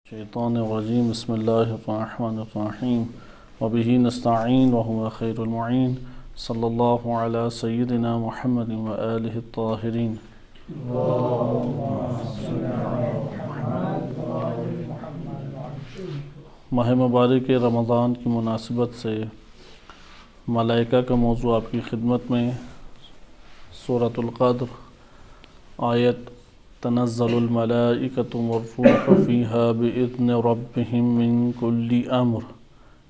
الشیطان الرجیم بسم اللہ الرحمن الرحیم وبہ نستعین وهو خیر المعین صلی اللہ علی سیدنا محمد وآلہ الطاہرین۔ ماہ مبارک رمضان کی مناسبت سے ملائکہ کا موضوع آپ کی خدمت میں سورۃ القدر آیت تنزل الملائکۃ والروح فیہا بإذن ربہم من کل امر،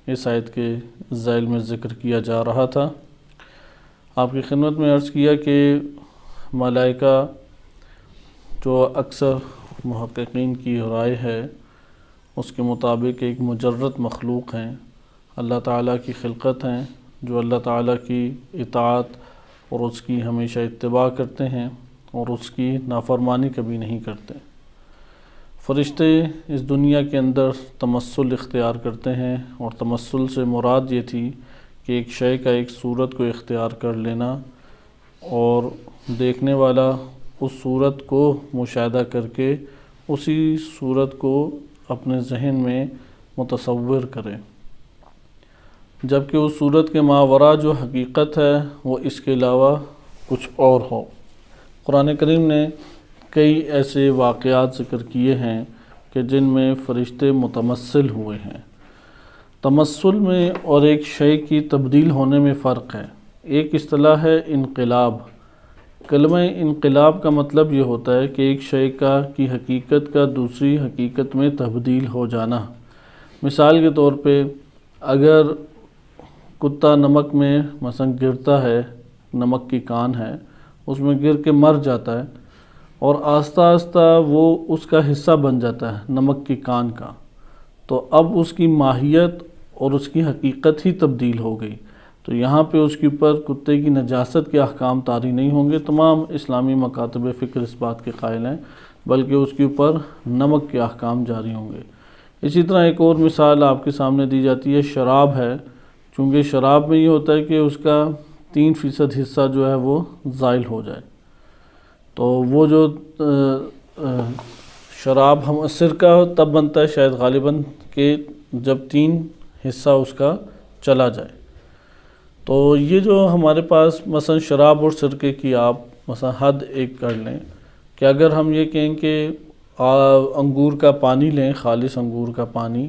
اس آیت کے ذیل میں ذکر کیا جا رہا تھا۔ آپ کی خدمت میں عرض کیا کہ ملائکہ جو اکثر محققین کی رائے ہے اس کے مطابق ایک مجرد مخلوق ہیں، اللہ تعالیٰ کی خلقت ہیں، جو اللہ تعالیٰ کی اطاعت اور اس کی ہمیشہ اتباع کرتے ہیں اور اس کی نافرمانی کبھی نہیں کرتے۔ فرشتے اس دنیا کے اندر تمثل اختیار کرتے ہیں، اور تمثل سے مراد یہ تھی کہ ایک شے کا ایک صورت کو اختیار کر لینا اور دیکھنے والا اس صورت کو مشاہدہ کر کے اسی صورت کو اپنے ذہن میں متصور کرے، جبکہ اس صورت کے ماوراء جو حقیقت ہے وہ اس کے علاوہ کچھ اور ہو۔ قرآن کریم نے کئی ایسے واقعات ذکر کیے ہیں کہ جن میں فرشتے متمثل ہوئے ہیں۔ تمثل میں اور ایک شے کی تبدیل ہونے میں فرق ہے۔ ایک اصطلاح ہے انقلاب۔ کلمہ انقلاب کا مطلب یہ ہوتا ہے کہ ایک شے کی حقیقت کا دوسری حقیقت میں تبدیل ہو جانا۔ مثال کے طور پہ اگر کتا نمک میں مثلا گرتا ہے، نمک کی کان ہے، اس میں گر کے مر جاتا ہے اور آہستہ آہستہ وہ اس کا حصہ بن جاتا ہے نمک کی کان کا، تو اب اس کی ماہیت اور اس کی حقیقت ہی تبدیل ہو گئی۔ تو یہاں پہ اس کے اوپر کتے کی نجاست کے احکام طاری نہیں ہوں گے، تمام اسلامی مکاتب فکر اس بات کے قائل ہیں، بلکہ اس کے اوپر نمک کے احکام جاری ہوں گے۔ اسی طرح ایک اور مثال آپ کے سامنے دی جاتی ہے، شراب ہے۔ چونکہ شراب میں یہ ہوتا ہے کہ اس کا 3% حصہ جو ہے وہ زائل ہو جائے، تو وہ جو شراب سرکہ تب بنتا ہے شاید غالباً کہ جب 3 حصہ اس کا چلا جائے۔ تو یہ جو ہمارے پاس مثلا شراب اور سرکے کی آپ مثلا حد ایک کر لیں کہ اگر ہم یہ کہیں کہ انگور کا پانی لیں، خالص انگور کا پانی،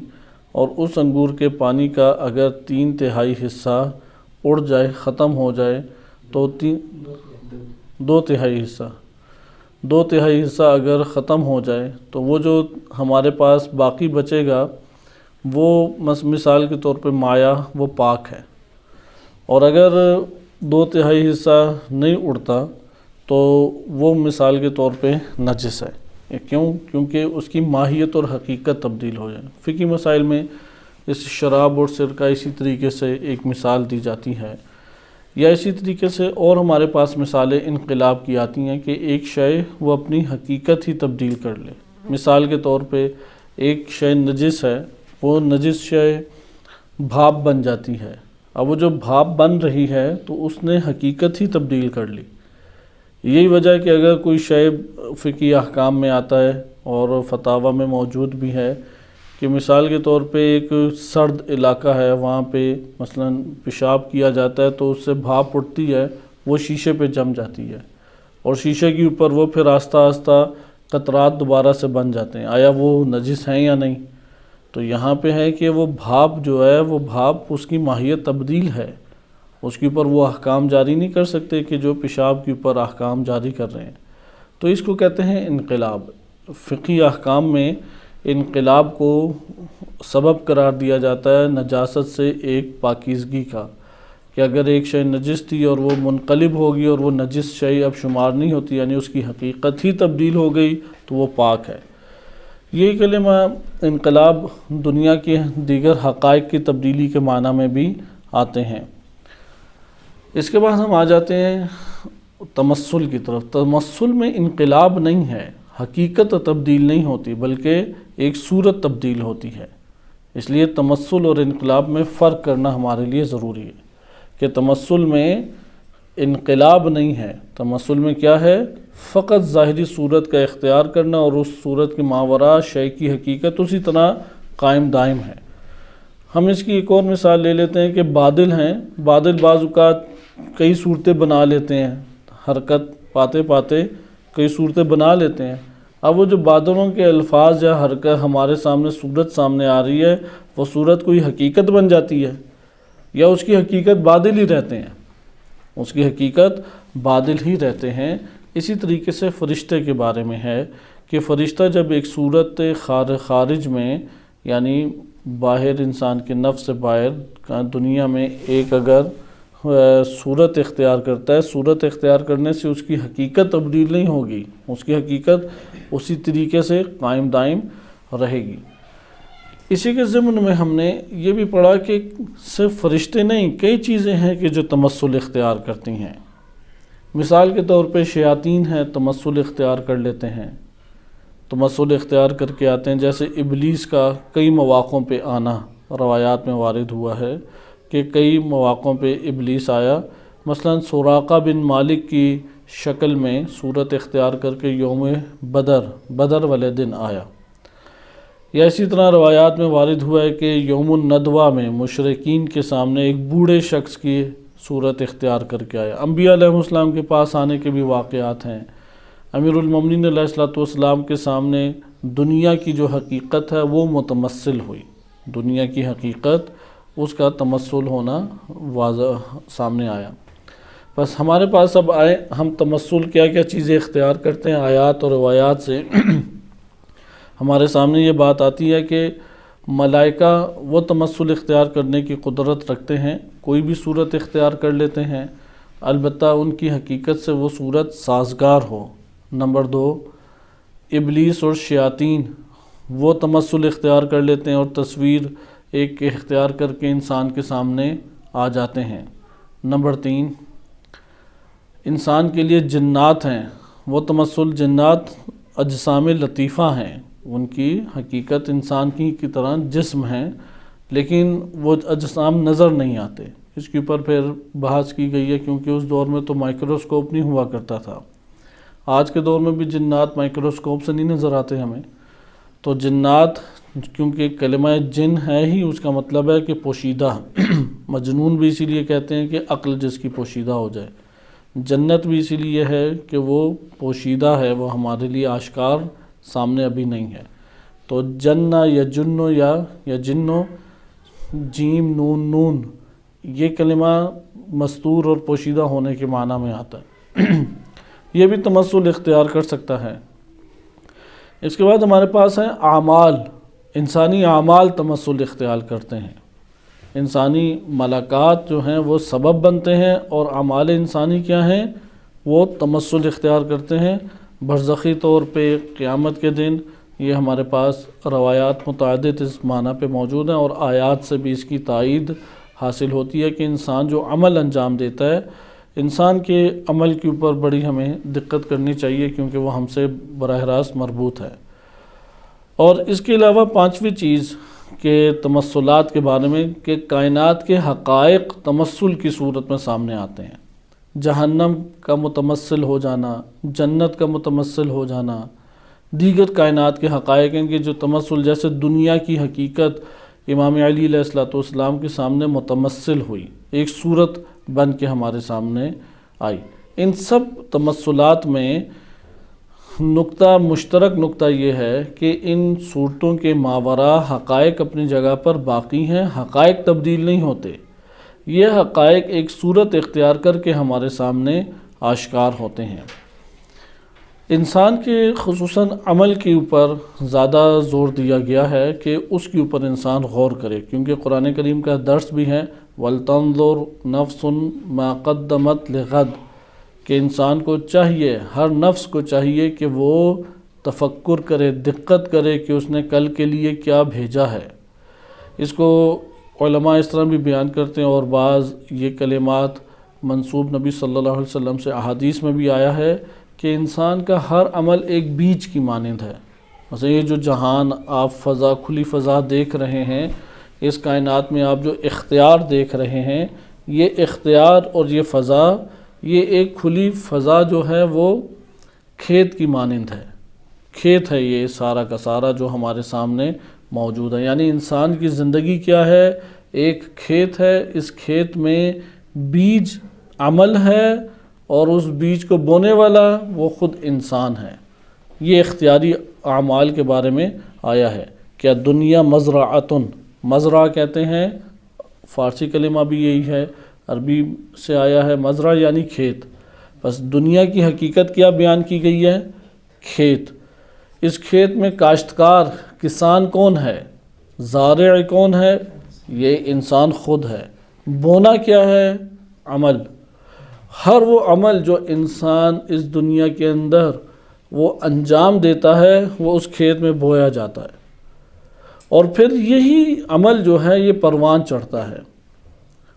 اور اس انگور کے پانی کا اگر 3/3 حصہ اڑ جائے، ختم ہو جائے، تو 2/3 حصہ اگر ختم ہو جائے تو وہ جو ہمارے پاس باقی بچے گا وہ مثال کے طور پہ مایا، وہ پاک ہے۔ اور اگر 2/3 حصہ نہیں اڑتا تو وہ مثال کے طور پہ نجس ہے۔ کیونکہ اس کی ماہیت اور حقیقت تبدیل ہو جائے۔ فقہی مسائل میں اس شراب اور سرکہ اسی طریقے سے ایک مثال دی جاتی ہے، یا اسی طریقے سے اور ہمارے پاس مثالیں انقلاب کی آتی ہیں کہ ایک شے وہ اپنی حقیقت ہی تبدیل کر لے۔ مثال کے طور پہ ایک شے نجس ہے، وہ نجس شے بھاپ بن جاتی ہے، اب وہ جو بھاپ بن رہی ہے تو اس نے حقیقت ہی تبدیل کر لی۔ یہی وجہ ہے کہ اگر کوئی شے فقہی احکام میں آتا ہے اور فتاویٰ میں موجود بھی ہے کہ مثال کے طور پہ ایک سرد علاقہ ہے، وہاں پہ مثلا پیشاب کیا جاتا ہے تو اس سے بھاپ اٹھتی ہے، وہ شیشے پہ جم جاتی ہے، اور شیشے کے اوپر وہ پھر آہستہ آہستہ قطرات دوبارہ سے بن جاتے ہیں۔ آیا وہ نجس ہیں یا نہیں؟ تو یہاں پہ ہے کہ وہ بھاپ جو ہے، وہ بھاپ اس کی ماہیت تبدیل ہے، اس کے اوپر وہ احکام جاری نہیں کر سکتے کہ جو پیشاب کے اوپر احکام جاری کر رہے ہیں۔ تو اس کو کہتے ہیں انقلاب۔ فقہی احکام میں انقلاب کو سبب قرار دیا جاتا ہے نجاست سے ایک پاکیزگی کا، کہ اگر ایک شے نجس تھی اور وہ منقلب ہوگی اور وہ نجس شے اب شمار نہیں ہوتی، یعنی اس کی حقیقت ہی تبدیل ہو گئی، تو وہ پاک ہے۔ یہ کلمہ انقلاب دنیا کے دیگر حقائق کی تبدیلی کے معنی میں بھی آتے ہیں۔ اس کے بعد ہم آ جاتے ہیں تمثل کی طرف۔ تمثل میں انقلاب نہیں ہے، حقیقت تبدیل نہیں ہوتی، بلکہ ایک صورت تبدیل ہوتی ہے۔ اس لیے تمثل اور انقلاب میں فرق کرنا ہمارے لیے ضروری ہے کہ تمثل میں انقلاب نہیں ہے۔ تمثل میں کیا ہے؟ فقط ظاہری صورت کا اختیار کرنا اور اس صورت کے ماوراء شے کی حقیقت اسی طرح قائم دائم ہے۔ ہم اس کی ایک اور مثال لے لیتے ہیں کہ بادل ہیں، بادل بعض اوقات کئی صورتیں بنا لیتے ہیں، حرکت پاتے پاتے کئی صورتیں بنا لیتے ہیں۔ اب وہ جو بادلوں کے الفاظ یا حرکت ہمارے سامنے صورت سامنے آ رہی ہے، وہ صورت کوئی حقیقت بن جاتی ہے یا اس کی حقیقت بادل ہی رہتے ہیں؟ اس کی حقیقت بادل ہی رہتے ہیں۔ اسی طریقے سے فرشتے کے بارے میں ہے کہ فرشتہ جب ایک صورت خارج میں، یعنی باہر انسان کے نفس سے باہر دنیا میں ایک اگر صورت اختیار کرتا ہے، صورت اختیار کرنے سے اس کی حقیقت تبدیل نہیں ہوگی، اس کی حقیقت اسی طریقے سے قائم دائم رہے گی۔ اسی کے ضمن میں ہم نے یہ بھی پڑھا کہ صرف فرشتے نہیں، کئی چیزیں ہیں کہ جو تمثل اختیار کرتی ہیں۔ مثال کے طور پہ شیاطین ہیں، تمثل اختیار کر لیتے ہیں، تمثل اختیار کر کے آتے ہیں۔ جیسے ابلیس کا کئی مواقعوں پہ آنا روایات میں وارد ہوا ہے کہ کئی مواقعوں پہ ابلیس آیا، مثلا سراقہ بن مالک کی شکل میں صورت اختیار کر کے یوم بدر والے دن آیا۔ یا اسی طرح روایات میں وارد ہوا ہے کہ یوم الندوہ میں مشرکین کے سامنے ایک بوڑھے شخص کی صورت اختیار کر کے آیا۔ انبیاء علیہ السلام کے پاس آنے کے بھی واقعات ہیں۔ امیر المومنین علیہ السلام کے سامنے دنیا کی جو حقیقت ہے وہ متمثل ہوئی، دنیا کی حقیقت اس کا تمثل ہونا واضح سامنے آیا۔ بس ہمارے پاس اب آئے ہم تمثل کیا کیا چیزیں اختیار کرتے ہیں۔ آیات اور روایات سے ہمارے سامنے یہ بات آتی ہے کہ ملائکہ وہ تمثل اختیار کرنے کی قدرت رکھتے ہیں، کوئی بھی صورت اختیار کر لیتے ہیں، البتہ ان کی حقیقت سے وہ صورت سازگار ہو۔ نمبر 2، ابلیس اور شیاطین وہ تمثل اختیار کر لیتے ہیں اور تصویر ایک اختیار کر کے انسان کے سامنے آ جاتے ہیں۔ نمبر 3، انسان کے لیے جنات ہیں، وہ تمثل، جنات اجسام لطیفہ ہیں، ان کی حقیقت انسان کی طرح جسم ہیں، لیکن وہ اجسام نظر نہیں آتے۔ اس کے اوپر پھر بحث کی گئی ہے کیونکہ اس دور میں تو مائکروسکوپ نہیں ہوا کرتا تھا۔ آج کے دور میں بھی جنات مائکروسکوپ سے نہیں نظر آتے ہمیں۔ تو جنات، کیونکہ کلمہ جن ہے ہی اس کا مطلب ہے کہ پوشیدہ، مجنون بھی اسی لیے کہتے ہیں کہ عقل جس کی پوشیدہ ہو جائے، جنت بھی اسی لیے ہے کہ وہ پوشیدہ ہے، وہ ہمارے لیے آشکار سامنے ابھی نہیں ہے۔ تو جنہ یا جنو یا جنو، جیم نون نون، یہ کلمہ مستور اور پوشیدہ ہونے کے معنی میں آتا ہے۔ یہ بھی تمثل اختیار کر سکتا ہے۔ اس کے بعد ہمارے پاس ہیں اعمال، انسانی اعمال تمثل اختیار کرتے ہیں۔ انسانی ملکات جو ہیں وہ سبب بنتے ہیں اور اعمال انسانی کیا ہیں؟ وہ تمثل اختیار کرتے ہیں۔ برزخی طور پہ قیامت کے دن یہ ہمارے پاس روایات متعدد اس معنی پہ موجود ہیں اور آیات سے بھی اس کی تائید حاصل ہوتی ہے کہ انسان جو عمل انجام دیتا ہے، انسان کے عمل کے اوپر بڑی ہمیں دقت کرنی چاہیے کیونکہ وہ ہم سے براہ راست مربوط ہے۔ اور اس کے علاوہ 5ویں چیز کہ تمثلات کے بارے میں کہ کائنات کے حقائق تمثل کی صورت میں سامنے آتے ہیں۔ جہنم کا متمثل ہو جانا، جنت کا متمثل ہو جانا، دیگر کائنات کے حقائق ہیں کہ جو تمثل، جیسے دنیا کی حقیقت امام علی علیہ السلام کے سامنے متمثل ہوئی، ایک صورت بن کے ہمارے سامنے آئی۔ ان سب تمثلات میں مشترک نقطہ یہ ہے کہ ان صورتوں کے ماوراء حقائق اپنی جگہ پر باقی ہیں، حقائق تبدیل نہیں ہوتے۔ یہ حقائق ایک صورت اختیار کر کے ہمارے سامنے آشکار ہوتے ہیں۔ انسان کے خصوصاً عمل کے اوپر زیادہ زور دیا گیا ہے کہ اس کے اوپر انسان غور کرے، کیونکہ قرآن کریم کا درس بھی ہے وَلْتَنْظُرْ نَفْسٌ مَا قَدَّمَتْ لِغَدٍ، کہ انسان کو چاہیے، ہر نفس کو چاہیے کہ وہ تفکر کرے، دقت کرے کہ اس نے کل کے لیے کیا بھیجا ہے۔ اس کو علماء اس طرح بھی بیان کرتے ہیں اور بعض یہ کلمات منسوب نبی صلی اللہ علیہ وسلم سے احادیث میں بھی آیا ہے کہ انسان کا ہر عمل ایک بیج کی مانند ہے۔ مثلا یہ جو جہان آپ فضا، کھلی فضا دیکھ رہے ہیں، اس کائنات میں آپ جو اختیار دیکھ رہے ہیں، یہ اختیار اور یہ فضا یہ ایک کھلی فضا جو ہے وہ کھیت کی مانند ہے، کھیت ہے یہ سارا کا سارا جو ہمارے سامنے موجود ہے۔ یعنی انسان کی زندگی کیا ہے؟ ایک کھیت ہے، اس کھیت میں بیج عمل ہے، اور اس بیج کو بونے والا وہ خود انسان ہے۔ یہ اختیاری اعمال کے بارے میں آیا ہے۔ کیا دنیا مزرعۃ، مزرعہ کہتے ہیں، فارسی کلمہ بھی یہی ہے، عربی سے آیا ہے مزرعہ یعنی کھیت۔ بس دنیا کی حقیقت کیا بیان کی گئی ہے؟ کھیت۔ اس کھیت میں کاشتکار کسان کون ہے؟ زارع کون ہے؟ یہ انسان خود ہے۔ بونا کیا ہے؟ عمل۔ ہر وہ عمل جو انسان اس دنیا کے اندر وہ انجام دیتا ہے وہ اس کھیت میں بویا جاتا ہے، اور پھر یہی عمل جو ہے یہ پروان چڑھتا ہے،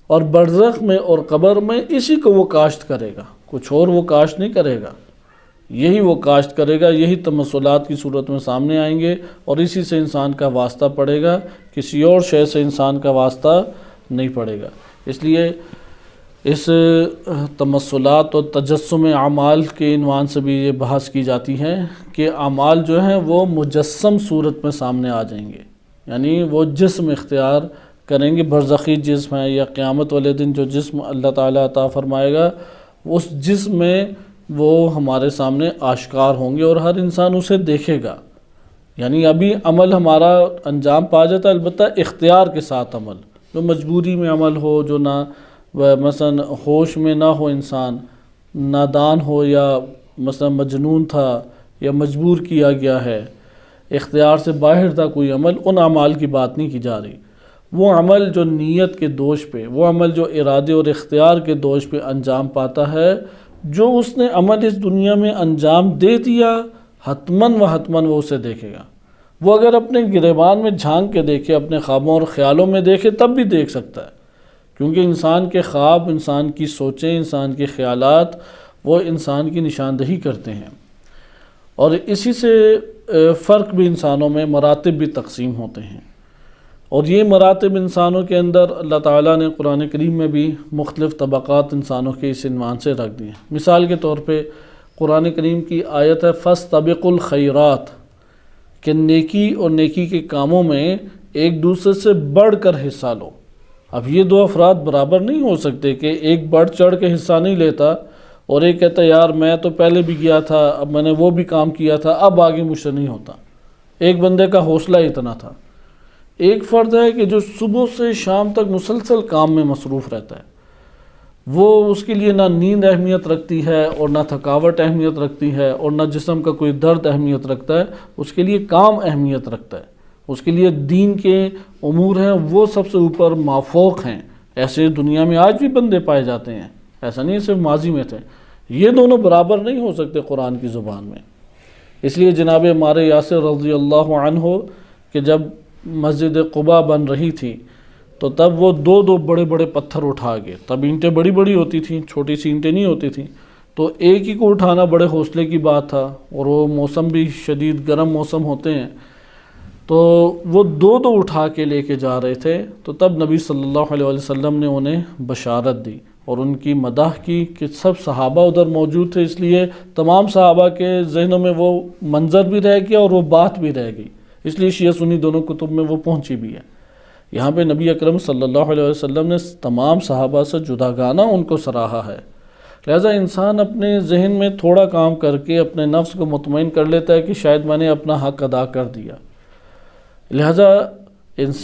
اور برزخ میں اور قبر میں اسی کو وہ کاشت کرے گا، کچھ اور وہ کاشت نہیں کرے گا، یہی وہ کاشت کرے گا، یہی تمثلات کی صورت میں سامنے آئیں گے، اور اسی سے انسان کا واسطہ پڑے گا، کسی اور شے سے انسان کا واسطہ نہیں پڑے گا۔ اس لیے اس تمثلات اور تجسم اعمال کے عنوان سے بھی یہ بحث کی جاتی ہے کہ اعمال جو ہیں وہ مجسم صورت میں سامنے آ جائیں گے، یعنی وہ جسم اختیار کریں گے، برزخی جسم ہے یا قیامت والے دن جو جسم اللہ تعالیٰ عطا فرمائے گا اس جسم میں وہ ہمارے سامنے آشکار ہوں گے، اور ہر انسان اسے دیکھے گا۔ یعنی ابھی عمل ہمارا انجام پا جاتا ہے، البتہ اختیار کے ساتھ عمل، جو مجبوری میں عمل ہو، جو نہ مثلا ہوش میں نہ ہو، انسان نادان ہو یا مثلا مجنون تھا یا مجبور کیا گیا ہے، اختیار سے باہر تھا کوئی عمل، ان اعمال کی بات نہیں کی جا رہی۔ وہ عمل جو نیت کے دوش پہ، وہ عمل جو ارادے اور اختیار کے دوش پہ انجام پاتا ہے، جو اس نے عمل اس دنیا میں انجام دے دیا، حتماً و حتماً وہ اسے دیکھے گا۔ وہ اگر اپنے گریبان میں جھانک کے دیکھے، اپنے خوابوں اور خیالوں میں دیکھے، تب بھی دیکھ سکتا ہے، کیونکہ انسان کے خواب، انسان کی سوچیں، انسان کے خیالات وہ انسان کی نشاندہی کرتے ہیں، اور اسی سے فرق بھی انسانوں میں، مراتب بھی تقسیم ہوتے ہیں، اور یہ مراتب انسانوں کے اندر اللہ تعالیٰ نے قرآن کریم میں بھی مختلف طبقات انسانوں کے اس عنوان سے رکھ دی ہیں۔ مثال کے طور پہ قرآن کریم کی آیت ہے فَاسْتَبِقُوا الْخَيْرَاتِ، کہ نیکی اور نیکی کے کاموں میں ایک دوسرے سے بڑھ کر حصہ لو۔ اب یہ دو افراد برابر نہیں ہو سکتے کہ ایک بڑھ چڑھ کے حصہ نہیں لیتا اور ایک کہتا ہے یار میں تو پہلے بھی گیا تھا، اب میں نے وہ بھی کام کیا تھا، اب آگے مجھ سے نہیں ہوتا۔ ایک بندے کا حوصلہ اتنا تھا۔ ایک فرد ہے کہ جو صبح سے شام تک مسلسل کام میں مصروف رہتا ہے، وہ اس کے لیے نہ نیند اہمیت رکھتی ہے اور نہ تھکاوٹ اہمیت رکھتی ہے اور نہ جسم کا کوئی درد اہمیت رکھتا ہے، اس کے لیے کام اہمیت رکھتا ہے، اس کے لیے دین کے امور ہیں وہ سب سے اوپر مافوق ہیں۔ ایسے دنیا میں آج بھی بندے پائے جاتے ہیں، ایسا نہیں صرف ماضی میں تھے۔ یہ دونوں برابر نہیں ہو سکتے قرآن کی زبان میں۔ اس لیے جناب عمار یاسر رضی اللہ عنہ کہ جب مسجد قباء بن رہی تھی تو تب وہ دو دو بڑے بڑے پتھر اٹھا گئے، تب اینٹیں بڑی بڑی ہوتی تھیں، چھوٹی سی اینٹیں نہیں ہوتی تھیں، تو ایک ہی کو اٹھانا بڑے حوصلے کی بات تھا، اور وہ موسم بھی شدید گرم موسم ہوتے ہیں، تو وہ دو دو اٹھا کے لے کے جا رہے تھے۔ تو تب نبی صلی اللہ علیہ وسلم نے انہیں بشارت دی اور ان کی مدح کی کہ سب صحابہ ادھر موجود تھے، اس لیے تمام صحابہ کے ذہنوں میں وہ منظر بھی رہ گیا اور وہ بات بھی رہ گئی، اس لیے شیعہ سنی دونوں کتب میں وہ پہنچی بھی ہے۔ یہاں پہ نبی اکرم صلی اللہ علیہ وسلم نے تمام صحابہ سے جداگانہ ان کو سراہا ہے۔ لہٰذا انسان اپنے ذہن میں تھوڑا کام کر کے اپنے نفس کو مطمئن کر لیتا ہے کہ شاید میں نے اپنا حق ادا کر دیا۔ لہٰذا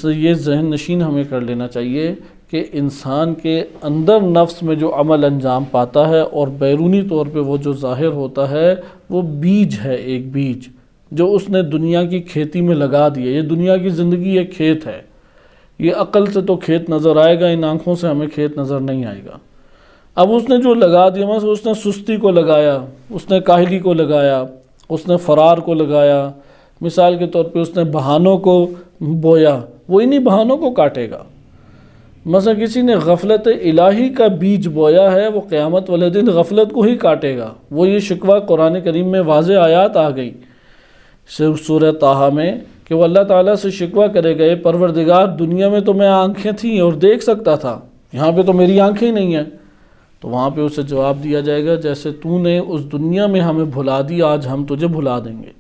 یہ ذہن نشین ہمیں کر لینا چاہیے کہ انسان کے اندر نفس میں جو عمل انجام پاتا ہے اور بیرونی طور پہ وہ جو ظاہر ہوتا ہے وہ بیج ہے، ایک بیج جو اس نے دنیا کی کھیتی میں لگا دیا۔ یہ دنیا کی زندگی ایک کھیت ہے، یہ عقل سے تو کھیت نظر آئے گا، ان آنکھوں سے ہمیں کھیت نظر نہیں آئے گا۔ اب اس نے جو لگا دیا، مثلا اس نے سستی کو لگایا، اس نے کاہلی کو لگایا، اس نے فرار کو لگایا، مثال کے طور پہ اس نے بہانوں کو بویا، وہ انہی بہانوں کو کاٹے گا۔ مثلا کسی نے غفلت الہی کا بیج بویا ہے، وہ قیامت والے دن غفلت کو ہی کاٹے گا۔ وہ یہ شکوہ قرآن کریم میں واضح آیات آ گئی صرف سورہ طٰہٰ میں کہ وہ اللہ تعالیٰ سے شکوہ کرے گا، اے پروردگار دنیا میں تو میں آنکھیں تھیں اور دیکھ سکتا تھا، یہاں پہ تو میری آنکھیں نہیں ہیں، تو وہاں پہ اسے جواب دیا جائے گا جیسے تو نے اس دنیا میں ہمیں بھلا دی، آج ہم تجھے بھلا دیں گے۔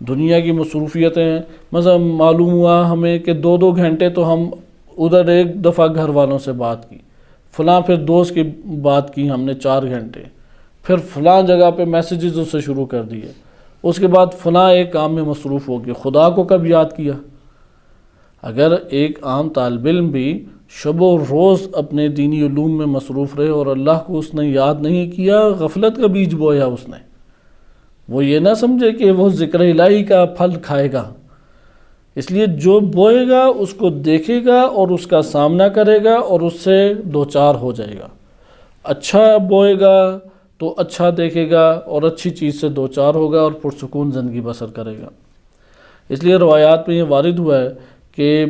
دنیا کی مصروفیتیں، مثلا معلوم ہوا ہمیں کہ 2 گھنٹے تو ہم ادھر ایک دفعہ گھر والوں سے بات کی، فلاں پھر دوست کی بات کی ہم نے 4 گھنٹے، پھر فلاں جگہ پہ میسیجز اس سے شروع کر دیے، اس کے بعد فلاں ایک کام میں مصروف ہو گیا، خدا کو کب یاد کیا؟ اگر ایک عام طالب علم بھی شب و روز اپنے دینی علوم میں مصروف رہے اور اللہ کو اس نے یاد نہیں کیا، غفلت کا بیج بویا اس نے، وہ یہ نہ سمجھے کہ وہ ذکر الہی کا پھل کھائے گا۔ اس لیے جو بوئے گا اس کو دیکھے گا اور اس کا سامنا کرے گا اور اس سے دوچار ہو جائے گا۔ اچھا بوئے گا تو اچھا دیکھے گا اور اچھی چیز سے دوچار ہوگا اور پرسکون زندگی بسر کرے گا۔ اس لیے روایات میں یہ وارد ہوا ہے کہ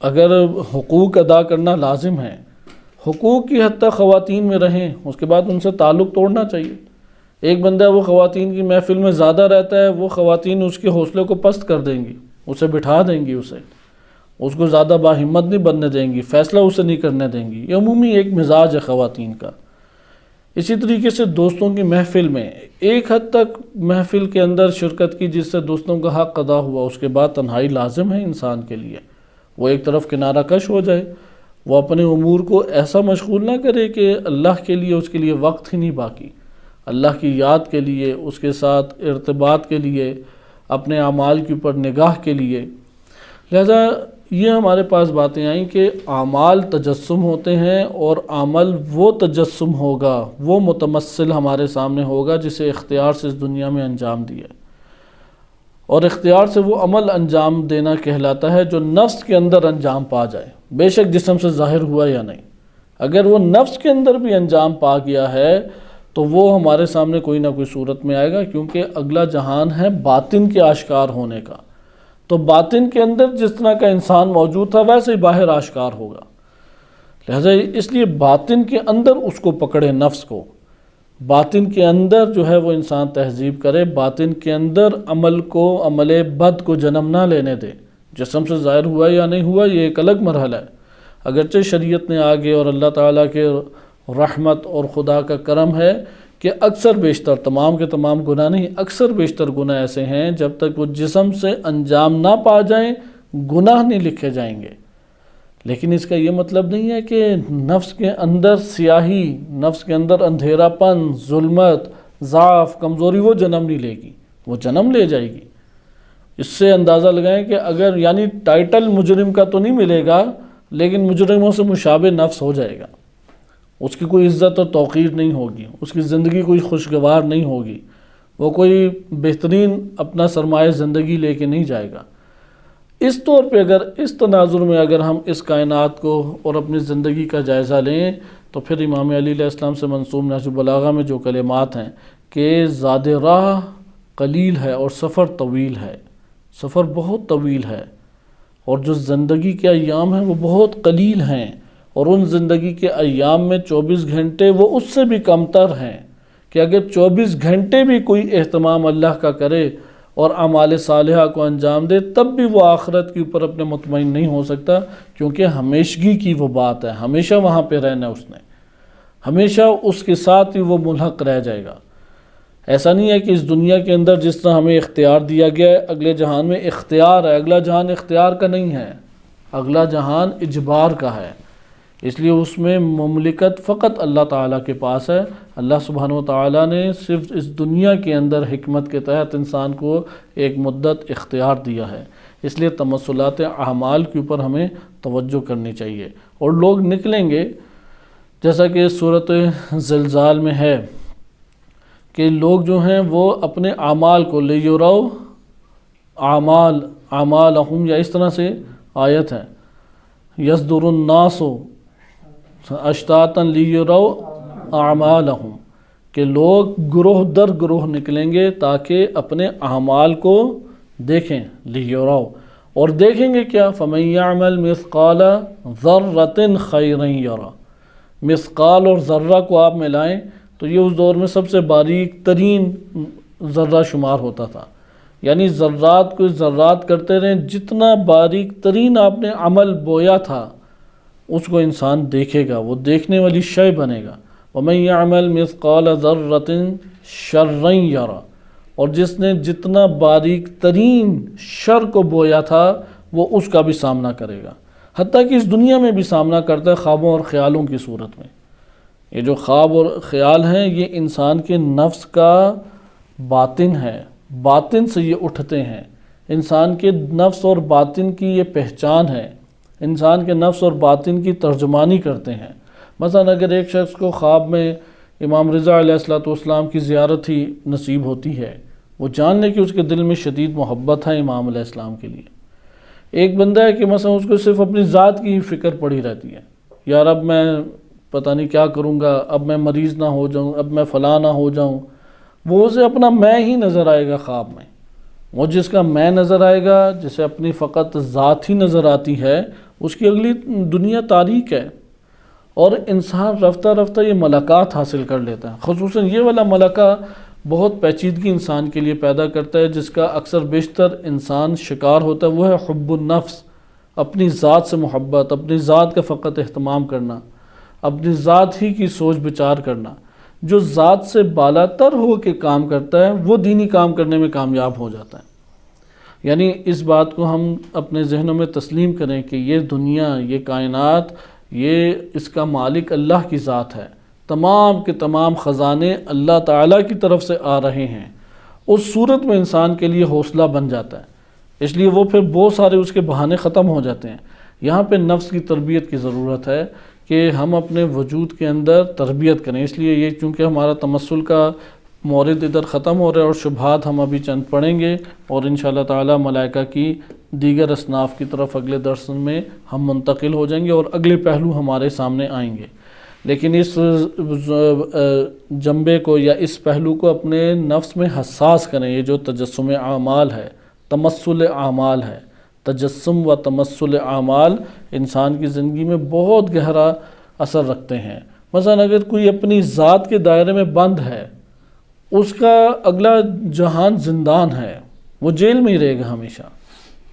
اگر حقوق ادا کرنا لازم ہے، حقوق کی حد تک خواتین میں رہیں، اس کے بعد ان سے تعلق توڑنا چاہیے۔ ایک بندہ وہ خواتین کی محفل میں زیادہ رہتا ہے، وہ خواتین اس کے حوصلے کو پست کر دیں گی، اسے بٹھا دیں گی، اس کو زیادہ باہمت نہیں بننے دیں گی، فیصلہ اسے نہیں کرنے دیں گی۔ یہ عمومی ایک مزاج ہے خواتین کا۔ اسی طریقے سے دوستوں کی محفل میں ایک حد تک محفل کے اندر شرکت کی جس سے دوستوں کا حق ادا ہوا، اس کے بعد تنہائی لازم ہے انسان کے لیے۔ وہ ایک طرف کنارہ کش ہو جائے، وہ اپنے امور کو ایسا مشغول نہ کرے کہ اللہ کے لیے اس کے لیے وقت ہی نہیں باقی، اللہ کی یاد کے لیے، اس کے ساتھ ارتباط کے لیے، اپنے اعمال کے اوپر نگاہ کے لیے۔ لہذا یہ ہمارے پاس باتیں آئیں کہ اعمال تجسم ہوتے ہیں، اور عمل وہ تجسم ہوگا، وہ متمثل ہمارے سامنے ہوگا جسے اختیار سے اس دنیا میں انجام دیا، اور اختیار سے وہ عمل انجام دینا کہلاتا ہے جو نفس کے اندر انجام پا جائے، بے شک جسم سے ظاہر ہوا یا نہیں۔ اگر وہ نفس کے اندر بھی انجام پا گیا ہے تو وہ ہمارے سامنے کوئی نہ کوئی صورت میں آئے گا، کیونکہ اگلا جہان ہے باطن کے آشکار ہونے کا۔ تو باطن کے اندر جس طرح کا انسان موجود تھا ویسے ہی باہر آشکار ہوگا۔ لہذا اس لیے باطن کے اندر اس کو پکڑے، نفس کو باطن کے اندر جو ہے وہ انسان تہذیب کرے، باطن کے اندر عمل کو، عمل بد کو جنم نہ لینے دے۔ جسم سے ظاہر ہوا یا نہیں ہوا یہ ایک الگ مرحلہ ہے، اگرچہ شریعت نے آگے اور اللہ تعالیٰ کے رحمت اور خدا کا کرم ہے کہ اکثر بیشتر، تمام کے تمام گناہ نہیں، اکثر بیشتر گناہ ایسے ہیں جب تک وہ جسم سے انجام نہ پا جائیں گناہ نہیں لکھے جائیں گے۔ لیکن اس کا یہ مطلب نہیں ہے کہ نفس کے اندر سیاہی، نفس کے اندر اندھیرا پن، ظلمت، ضعف، کمزوری وہ جنم نہیں لے گی، وہ جنم لے جائے گی۔ اس سے اندازہ لگائیں کہ اگر یعنی ٹائٹل مجرم کا تو نہیں ملے گا، لیکن مجرموں سے مشابہ نفس ہو جائے گا، اس کی کوئی عزت اور توقیر نہیں ہوگی، اس کی زندگی کوئی خوشگوار نہیں ہوگی، وہ کوئی بہترین اپنا سرمایہ زندگی لے کے نہیں جائے گا۔ اس طور پہ اگر اس تناظر میں اگر ہم اس کائنات کو اور اپنی زندگی کا جائزہ لیں تو پھر امام علی علیہ السلام سے منسوب نہج البلاغہ میں جو کلمات ہیں کہ زاد راہ قلیل ہے اور سفر طویل ہے، سفر بہت طویل ہے، اور جو زندگی کے ایام ہیں وہ بہت قلیل ہیں، اور ان زندگی کے ایام میں 24 گھنٹے وہ اس سے بھی کم تر ہیں کہ اگر 24 گھنٹے بھی کوئی اہتمام اللہ کا کرے اور اعمال صالحہ کو انجام دے تب بھی وہ آخرت کے اوپر اپنے مطمئن نہیں ہو سکتا، کیونکہ ہمیشگی کی وہ بات ہے، ہمیشہ وہاں پہ رہنا اس نے، ہمیشہ اس کے ساتھ ہی وہ ملحق رہ جائے گا۔ ایسا نہیں ہے کہ اس دنیا کے اندر جس طرح ہمیں اختیار دیا گیا ہے اگلے جہان میں اختیار ہے، اگلا جہان اختیار کا نہیں ہے، اگلا جہان اجبار کا ہے۔ اس لیے اس میں مملکت فقط اللہ تعالیٰ کے پاس ہے۔ اللہ سبحانہ وتعالیٰ نے صرف اس دنیا کے اندر حکمت کے تحت انسان کو ایک مدت اختیار دیا ہے، اس لیے تمثلات اعمال کے اوپر ہمیں توجہ کرنی چاہیے۔ اور لوگ نکلیں گے جیسا کہ صورت زلزال میں ہے کہ لوگ جو ہیں وہ اپنے اعمال کو لیروا اعمالہم، یا اس طرح سے آیت ہے یصدر الناس اشتاتا لیروا اعمالہم، کہ لوگ گروہ در گروہ نکلیں گے تاکہ اپنے اعمال کو دیکھیں، لیروا، اور دیکھیں گے کیا، فمن یعمل مثقال ذرۃ خیرا یرہ، مثقال اور ذرہ کو آپ ملائیں تو یہ اس دور میں سب سے باریک ترین ذرہ شمار ہوتا تھا، یعنی ذرات کو ذرات کرتے رہیں، جتنا باریک ترین آپ نے عمل بویا تھا اس کو انسان دیکھے گا، وہ دیکھنے والی شے بنے گا۔ وَمَن يَعْمَلْ مِثْقَالَ ذَرَّةٍ شَرًّا يَرَى، اور جس نے جتنا باریک ترین شر کو بویا تھا وہ اس کا بھی سامنا کرے گا، حتیٰ کہ اس دنیا میں بھی سامنا کرتا ہے خوابوں اور خیالوں کی صورت میں۔ یہ جو خواب اور خیال ہیں یہ انسان کے نفس کا باطن ہے، باطن سے یہ اٹھتے ہیں، انسان کے نفس اور باطن کی یہ پہچان ہے، انسان کے نفس اور باطن کی ترجمانی کرتے ہیں۔ مثلا اگر ایک شخص کو خواب میں امام رضا علیہ السلام کی زیارت ہی نصیب ہوتی ہے، وہ جان لے کہ اس کے دل میں شدید محبت ہے امام علیہ السلام کے لیے۔ ایک بندہ ہے کہ مثلا اس کو صرف اپنی ذات کی ہی فکر پڑی رہتی ہے، یار اب میں پتہ نہیں کیا کروں گا، اب میں مریض نہ ہو جاؤں، اب میں فلاں نہ ہو جاؤں، وہ اسے اپنا میں ہی نظر آئے گا خواب میں۔ وہ جس کا میں نظر آئے گا، جسے اپنی فقط ذات ہی نظر آتی ہے، اس کی اگلی دنیا تاریک ہے، اور انسان رفتہ رفتہ یہ ملکات حاصل کر لیتا ہے۔ خصوصاً یہ والا ملکہ بہت پیچیدگی انسان کے لیے پیدا کرتا ہے، جس کا اکثر بیشتر انسان شکار ہوتا ہے، وہ ہے حب النفس، اپنی ذات سے محبت، اپنی ذات کا فقط اہتمام کرنا، اپنی ذات ہی کی سوچ بچار کرنا۔ جو ذات سے بالا تر ہو کے کام کرتا ہے وہ دینی کام کرنے میں کامیاب ہو جاتا ہے۔ یعنی اس بات کو ہم اپنے ذہنوں میں تسلیم کریں کہ یہ دنیا، یہ کائنات، یہ اس کا مالک اللہ کی ذات ہے، تمام کے تمام خزانے اللہ تعالیٰ کی طرف سے آ رہے ہیں۔ اس صورت میں انسان کے لیے حوصلہ بن جاتا ہے، اس لیے وہ پھر بہت سارے اس کے بہانے ختم ہو جاتے ہیں۔ یہاں پہ نفس کی تربیت کی ضرورت ہے کہ ہم اپنے وجود کے اندر تربیت کریں۔ اس لیے یہ چونکہ ہمارا تمثل کا مورد ادھر ختم ہو رہا ہے اور شبہات ہم ابھی چند پڑھیں گے، اور انشاءاللہ تعالی ملائکہ کی دیگر اصناف کی طرف اگلے درس میں ہم منتقل ہو جائیں گے اور اگلے پہلو ہمارے سامنے آئیں گے۔ لیکن اس جنبے کو یا اس پہلو کو اپنے نفس میں حساس کریں۔ یہ جو تجسم اعمال ہے، تمثل اعمال ہے، تجسم و تمثل اعمال انسان کی زندگی میں بہت گہرا اثر رکھتے ہیں۔ مثلا اگر کوئی اپنی ذات کے دائرے میں بند ہے، اس کا اگلا جہان زندان ہے، وہ جیل میں ہی رہے گا ہمیشہ۔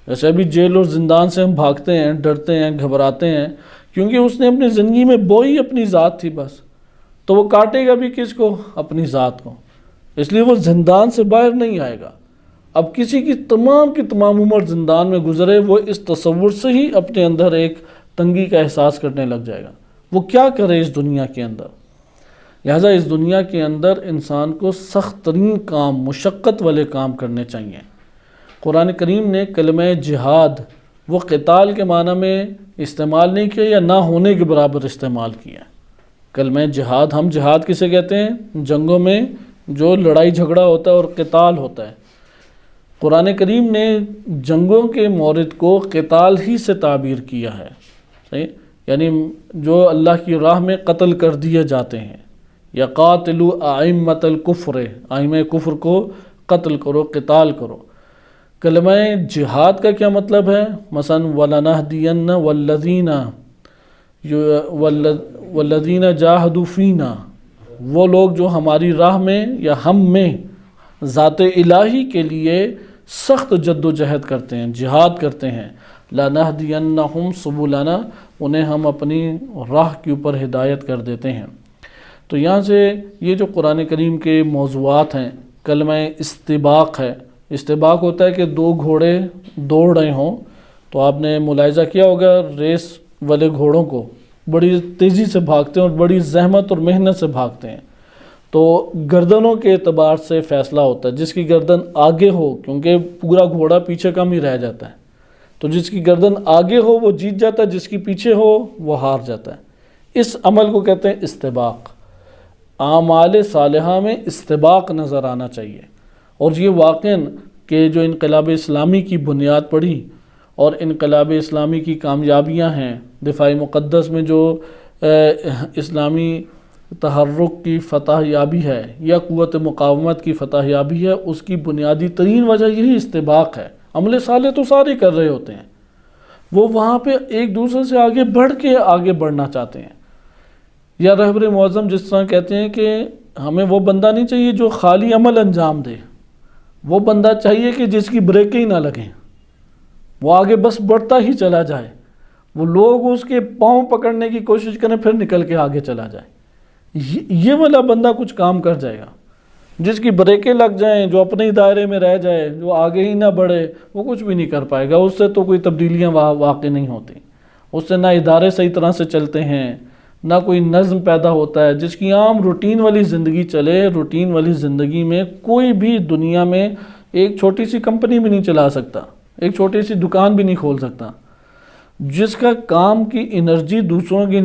جیسے ابھی جیل اور زندان سے ہم بھاگتے ہیں، ڈرتے ہیں، گھبراتے ہیں، کیونکہ اس نے اپنی زندگی میں بوئی اپنی ذات تھی بس، تو وہ کاٹے گا بھی کس کو؟ اپنی ذات کو، اس لیے وہ زندان سے باہر نہیں آئے گا۔ اب کسی کی تمام عمر زندان میں گزرے، وہ اس تصور سے ہی اپنے اندر ایک تنگی کا احساس کرنے لگ جائے گا۔ وہ کیا کرے اس دنیا کے اندر؟ لہٰذا اس دنیا کے اندر انسان کو سخت ترین کام، مشقت والے کام کرنے چاہیے۔ قرآن کریم نے کلمہ جہاد وہ قتال کے معنی میں استعمال نہیں کیا یا نہ ہونے کے برابر استعمال کیا۔ کلمہ جہاد، ہم جہاد کسے کہتے ہیں؟ جنگوں میں جو لڑائی جھگڑا ہوتا ہے اور قتال ہوتا ہے۔ قرآن کریم نے جنگوں کے مورد کو قتال ہی سے تعبیر کیا ہے، صحیح؟ یعنی جو اللہ کی راہ میں قتل کر دیے جاتے ہیں، یا قاتلوا ائمۃ الکفر، ائمہ کفر کو قتل کرو، قتال کرو۔ کلمہ جہاد کا کیا مطلب ہے؟ مثلا وَلَنَهْدِيَنَّ وَالَّذِينَ جَاهَدُوا فِينَا، وہ لوگ جو ہماری راہ میں یا ہم میں ذات الہی کے لیے سخت جد و جہد کرتے ہیں، جہاد کرتے ہیں، لَنَهْدِيَنَّهُمْ سُبُلَنَا، انہیں ہم اپنی راہ کے اوپر ہدایت کر دیتے ہیں۔ تو یہاں سے یہ جو قرآن کریم کے موضوعات ہیں، کلمہ استباق ہے۔ استباق ہوتا ہے کہ دو گھوڑے دوڑ رہے ہوں، تو آپ نے ملاحظہ کیا ہوگا ریس والے گھوڑوں کو بڑی تیزی سے بھاگتے ہیں اور بڑی زحمت اور محنت سے بھاگتے ہیں، تو گردنوں کے اعتبار سے فیصلہ ہوتا ہے۔ جس کی گردن آگے ہو، کیونکہ پورا گھوڑا پیچھے کم ہی رہ جاتا ہے، تو جس کی گردن آگے ہو وہ جیت جاتا ہے، جس کی پیچھے ہو وہ ہار جاتا ہے۔ اس عمل کو کہتے ہیں استباق۔ اعمال صالحہ میں استباق نظر آنا چاہیے، اور یہ واقعاً کہ جو انقلاب اسلامی کی بنیاد پڑی اور انقلاب اسلامی کی کامیابیاں ہیں، دفاع مقدس میں جو اسلامی تحرک کی فتح یابی ہے یا قوت مقاومت کی فتح یابی ہے، اس کی بنیادی ترین وجہ یہی استباق ہے۔ عمل صالح تو سارے کر رہے ہوتے ہیں، وہ وہاں پہ ایک دوسرے سے آگے بڑھ کے آگے بڑھنا چاہتے ہیں۔ یا رہبر معظم جس طرح کہتے ہیں کہ ہمیں وہ بندہ نہیں چاہیے جو خالی عمل انجام دے، وہ بندہ چاہیے کہ جس کی بریکیں ہی نہ لگیں، وہ آگے بس بڑھتا ہی چلا جائے، وہ لوگ اس کے پاؤں پکڑنے کی کوشش کریں پھر نکل کے آگے چلا جائے۔ یہ والا بندہ کچھ کام کر جائے گا، جس کی بریکیں لگ جائیں، جو اپنے ہی دائرے میں رہ جائے، جو آگے ہی نہ بڑھے، وہ کچھ بھی نہیں کر پائے گا۔ اس سے تو کوئی تبدیلیاں واقع نہیں ہوتی، اس سے نہ ادارے صحیح طرح سے چلتے ہیں، نہ کوئی نظم پیدا ہوتا ہے۔ جس کی عام روٹین والی زندگی چلے، روٹین والی زندگی میں کوئی بھی دنیا میں ایک چھوٹی سی کمپنی بھی نہیں چلا سکتا، ایک چھوٹی سی دکان بھی نہیں کھول سکتا۔ جس کا کام کی انرجی دوسروں کی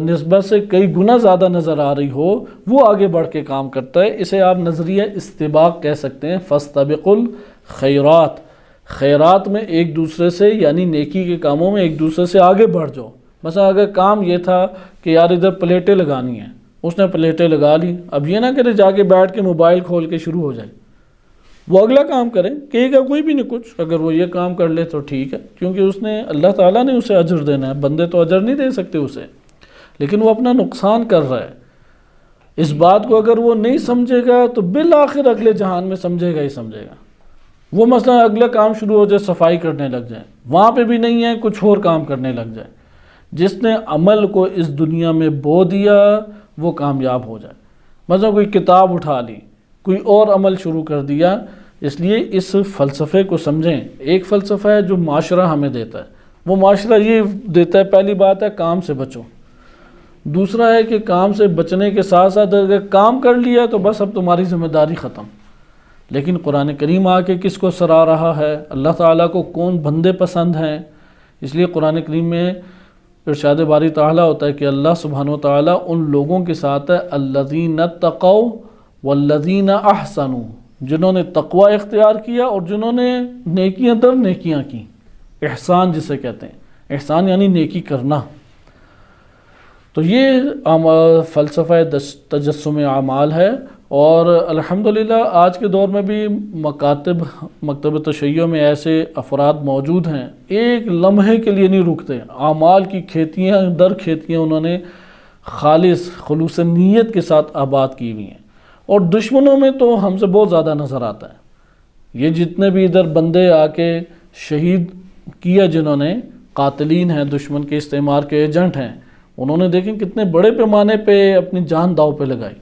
نسبت سے کئی گنا زیادہ نظر آ رہی ہو، وہ آگے بڑھ کے کام کرتا ہے۔ اسے آپ نظریہ استباق کہہ سکتے ہیں، فاستبقوا الخیرات، خیرات میں ایک دوسرے سے، یعنی نیکی کے کاموں میں ایک دوسرے سے آگے بڑھ جاؤ۔ مثلا اگر کام یہ تھا کہ یار ادھر پلیٹیں لگانی ہیں، اس نے پلیٹیں لگا لی، اب یہ نہ کرے جا کے بیٹھ کے موبائل کھول کے شروع ہو جائے، وہ اگلا کام کرے، کہے گا کوئی بھی نہیں کچھ۔ اگر وہ یہ کام کر لے تو ٹھیک ہے، کیونکہ اس نے، اللہ تعالیٰ نے اسے اجر دینا ہے، بندے تو اجر نہیں دے سکتے اسے، لیکن وہ اپنا نقصان کر رہا ہے۔ اس بات کو اگر وہ نہیں سمجھے گا تو بالآخر اگلے جہان میں سمجھے گا ہی سمجھے گا۔ وہ مثلا اگلا کام شروع ہو جائے، صفائی کرنے لگ جائے، وہاں پہ بھی نہیں ہے، کچھ اور کام کرنے لگ جائے۔ جس نے عمل کو اس دنیا میں بو دیا وہ کامیاب ہو جائے۔ مثلا کوئی کتاب اٹھا لی، کوئی اور عمل شروع کر دیا۔ اس لیے اس فلسفے کو سمجھیں۔ ایک فلسفہ ہے جو معاشرہ ہمیں دیتا ہے، وہ معاشرہ یہ دیتا ہے، پہلی بات ہے کام سے بچو۔ دوسرا ہے کہ کام سے بچنے کے ساتھ ساتھ اگر کام کر لیا تو بس اب تمہاری ذمہ داری ختم۔ لیکن قرآن کریم آ کے کس کو سرا رہا ہے؟ اللہ تعالیٰ کو کون بندے پسند ہیں؟ اس لیے قرآن کریم میں ارشاد باری تعالیٰ ہوتا ہے کہ اللہ سبحانہ و تعالیٰ ان لوگوں کے ساتھ ہے الذین اتقوا والذین احسنوا، جنہوں نے تقوی اختیار کیا اور جنہوں نے نیکیاں در نیکیاں کی۔ احسان جسے کہتے ہیں، احسان یعنی نیکی کرنا۔ تو یہ فلسفہ تجسم اعمال ہے، اور الحمدللہ آج کے دور میں بھی مکتب تشیع میں ایسے افراد موجود ہیں، ایک لمحے کے لیے نہیں رکتے، اعمال کی کھیتیاں در کھیتیاں انہوں نے خالص خلوص نیت کے ساتھ آباد کی ہوئی ہیں۔ اور دشمنوں میں تو ہم سے بہت زیادہ نظر آتا ہے۔ یہ جتنے بھی ادھر بندے آ کے شہید کیا، جنہوں نے قاتلین ہیں، دشمن کے استعمار کے ایجنٹ ہیں، انہوں نے دیکھیں کتنے بڑے پیمانے پہ اپنی جان داؤ پہ لگائی۔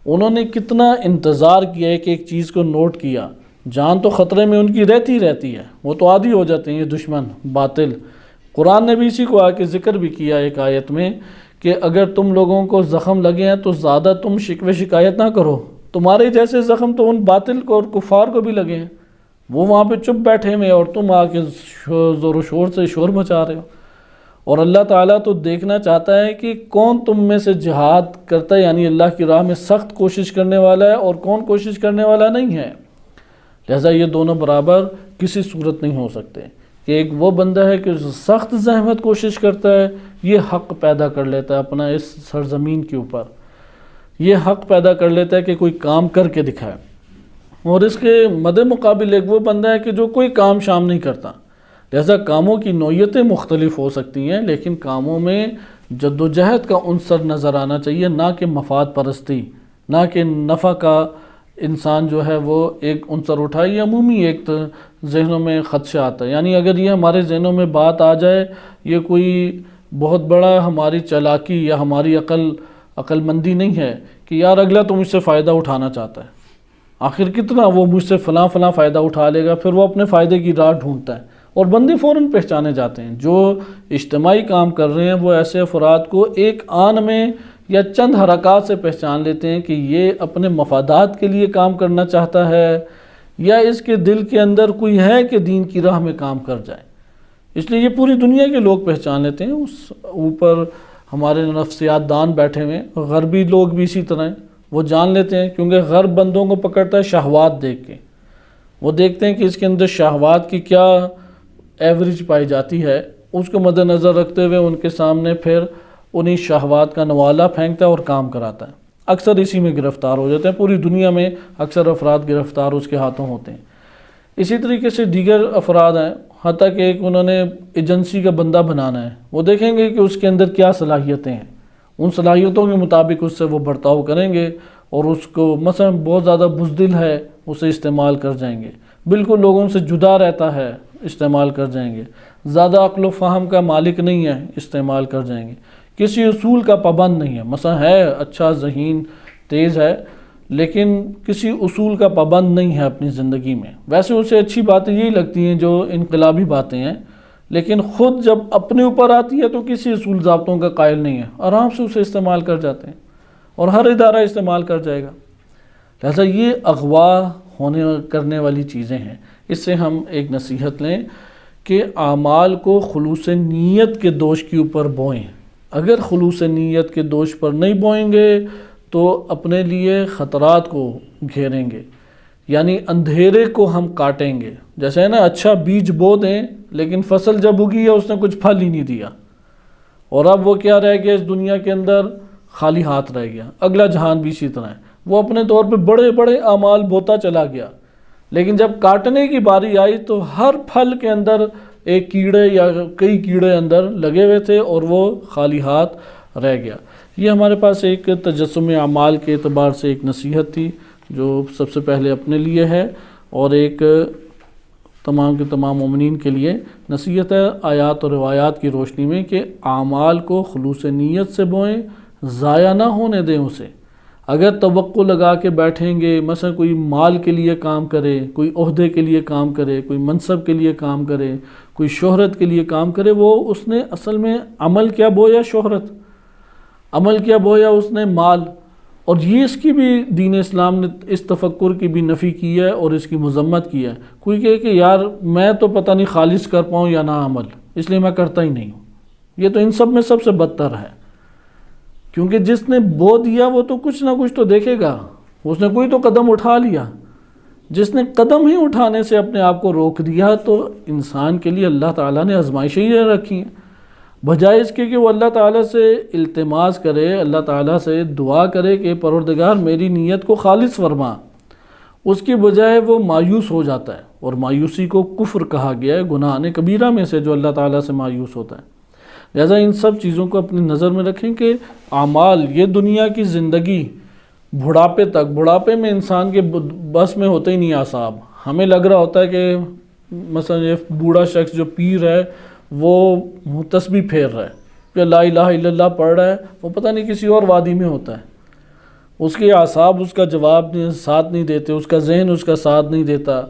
انہوں نے کتنا انتظار کیا، ایک ایک چیز کو نوٹ کیا۔ جان تو خطرے میں ان کی رہتی ہے، وہ تو عادی ہو جاتے ہیں یہ دشمن باطل۔ قرآن نے بھی اسی کو آ کے ذکر بھی کیا ایک آیت میں کہ اگر تم لوگوں کو زخم لگے ہیں تو زیادہ تم شکوے شکایت نہ کرو، تمہارے جیسے زخم تو ان باطل کو اور کفار کو بھی لگے ہیں، وہ وہاں پہ چپ بیٹھے ہوئے اور تم آ کے زور و شور سے شور مچا رہے ہو۔ اور اللہ تعالیٰ تو دیکھنا چاہتا ہے کہ کون تم میں سے جہاد کرتا ہے، یعنی اللہ کی راہ میں سخت کوشش کرنے والا ہے، اور کون کوشش کرنے والا نہیں ہے۔ لہذا یہ دونوں برابر کسی صورت نہیں ہو سکتے کہ ایک وہ بندہ ہے کہ سخت زحمت کوشش کرتا ہے، یہ حق پیدا کر لیتا ہے اپنا اس سرزمین کے اوپر، یہ حق پیدا کر لیتا ہے کہ کوئی کام کر کے دکھائے۔ اور اس کے مد مقابل ایک وہ بندہ ہے کہ جو کوئی کام شام نہیں کرتا۔ لہذا کاموں کی نوعیتیں مختلف ہو سکتی ہیں، لیکن کاموں میں جد و جہد کا عنصر نظر آنا چاہیے، نہ کہ مفاد پرستی، نہ کہ نفع کا انسان جو ہے وہ ایک عنصر اٹھائے۔ یہ عمومی ایک ذہنوں میں خدشہ آتا ہے، یعنی اگر یہ ہمارے ذہنوں میں بات آ جائے، یہ کوئی بہت بڑا ہماری چالاکی یا ہماری عقل مندی نہیں ہے کہ یار اگلا تو مجھ سے فائدہ اٹھانا چاہتا ہے، آخر کتنا وہ مجھ سے فلاں فائدہ اٹھا لے گا، پھر وہ اپنے فائدے کی راہ ڈھونڈتا ہے۔ اور بندے فوراً پہچانے جاتے ہیں، جو اجتماعی کام کر رہے ہیں وہ ایسے افراد کو ایک آن میں یا چند حرکات سے پہچان لیتے ہیں کہ یہ اپنے مفادات کے لیے کام کرنا چاہتا ہے یا اس کے دل کے اندر کوئی ہے کہ دین کی راہ میں کام کر جائے۔ اس لیے یہ پوری دنیا کے لوگ پہچان لیتے ہیں۔ اس اوپر ہمارے نفسیات دان بیٹھے ہوئے، غربی لوگ بھی اسی طرح ہیں، وہ جان لیتے ہیں، کیونکہ غرب بندوں کو پکڑتا ہے شہوات دیکھ کے۔ وہ دیکھتے ہیں کہ اس کے اندر شہوات کی کیا ایوریج پائی جاتی ہے، اس کو مد نظر رکھتے ہوئے ان کے سامنے پھر انہی شہوات کا نوالا پھینکتا ہے اور کام کراتا ہے۔ اکثر اسی میں گرفتار ہو جاتے ہیں، پوری دنیا میں اکثر افراد گرفتار اس کے ہاتھوں ہوتے ہیں۔ اسی طریقے سے دیگر افراد ہیں، حتیٰ کہ ایک انہوں نے ایجنسی کا بندہ بنانا ہے، وہ دیکھیں گے کہ اس کے اندر کیا صلاحیتیں ہیں، ان صلاحیتوں کے مطابق اس سے وہ برتاؤ کریں گے، اور اس کو مثلا بہت زیادہ بزدل ہے اسے استعمال کر جائیں گے، بالکل لوگوں سے جدا رہتا ہے استعمال کر جائیں گے، زیادہ عقل و فہم کا مالک نہیں ہے استعمال کر جائیں گے، کسی اصول کا پابند نہیں ہے، مثلا ہے اچھا ذہین تیز ہے لیکن کسی اصول کا پابند نہیں ہے اپنی زندگی میں. ویسے اسے اچھی باتیں یہی لگتی ہیں جو انقلابی باتیں ہیں، لیکن خود جب اپنے اوپر آتی ہے تو کسی اصول ضابطوں کا قائل نہیں ہے، آرام سے اسے استعمال کر جاتے ہیں اور ہر ادارہ استعمال کر جائے گا. لہذا یہ اغوا ہونے کرنے والی چیزیں ہیں. اس سے ہم ایک نصیحت لیں کہ اعمال کو خلوص نیت کے دوش کے اوپر بوئیں. اگر خلوص نیت کے دوش پر نہیں بوئیں گے تو اپنے لیے خطرات کو گھیریں گے، یعنی اندھیرے کو ہم کاٹیں گے. جیسے ہے نا، اچھا بیج بو دیں لیکن فصل جب اگی ہے اس نے کچھ پھل ہی نہیں دیا، اور اب وہ کیا رہ گیا اس دنیا کے اندر؟ خالی ہاتھ رہ گیا. اگلا جہان بھی اسی طرح ہے، وہ اپنے طور پہ بڑے بڑے اعمال بوتا چلا گیا، لیکن جب کاٹنے کی باری آئی تو ہر پھل کے اندر ایک کیڑے یا کئی کیڑے اندر لگے ہوئے تھے اور وہ خالی ہاتھ رہ گیا. یہ ہمارے پاس ایک تجسم اعمال کے اعتبار سے ایک نصیحت تھی جو سب سے پہلے اپنے لیے ہے، اور ایک تمام کے تمام مومنین کے لیے نصیحت ہے آیات اور روایات کی روشنی میں کہ اعمال کو خلوص نیت سے بوئیں، ضائع نہ ہونے دیں اسے. اگر توقع لگا کے بیٹھیں گے، مثلا کوئی مال کے لیے کام کرے، کوئی عہدے کے لیے کام کرے، کوئی منصب کے لیے کام کرے، کوئی شہرت کے لیے کام کرے، وہ اس نے اصل میں عمل کیا بویا؟ شہرت. عمل کیا بویا؟ اس نے مال. اور یہ اس کی بھی دین اسلام نے اس تفکر کی بھی نفی کی ہے اور اس کی مذمت کی ہے. کوئی کہے کہ یار میں تو پتہ نہیں خالص کر پاؤں یا نہ عمل، اس لیے میں کرتا ہی نہیں ہوں. یہ تو ان سب میں سب سے بدتر ہے، کیونکہ جس نے بو دیا وہ تو کچھ نہ کچھ تو دیکھے گا، اس نے کوئی تو قدم اٹھا لیا. جس نے قدم ہی اٹھانے سے اپنے آپ کو روک دیا تو انسان کے لیے اللہ تعالیٰ نے آزمائشیں ہی رکھی ہیں. بجائے اس کے کہ وہ اللہ تعالیٰ سے التماس کرے، اللہ تعالیٰ سے دعا کرے کہ پروردگار میری نیت کو خالص فرما، اس کی بجائے وہ مایوس ہو جاتا ہے. اور مایوسی کو کفر کہا گیا ہے، گناہ کبیرہ میں سے جو اللہ تعالیٰ سے مایوس ہوتا ہے. لہذا ان سب چیزوں کو اپنی نظر میں رکھیں کہ اعمال، یہ دنیا کی زندگی بڑھاپے تک، بڑھاپے میں انسان کے بس میں ہوتے ہی نہیں اعصاب. ہمیں لگ رہا ہوتا ہے کہ مثلا یہ بوڑھا شخص جو پیر ہے وہ تسبیح پھیر رہا ہے کہ لا الہ الا اللہ پڑھ رہا ہے، وہ پتہ نہیں کسی اور وادی میں ہوتا ہے. اس کے اعصاب اس کا جواب ساتھ نہیں دیتے، اس کا ذہن اس کا ساتھ نہیں دیتا،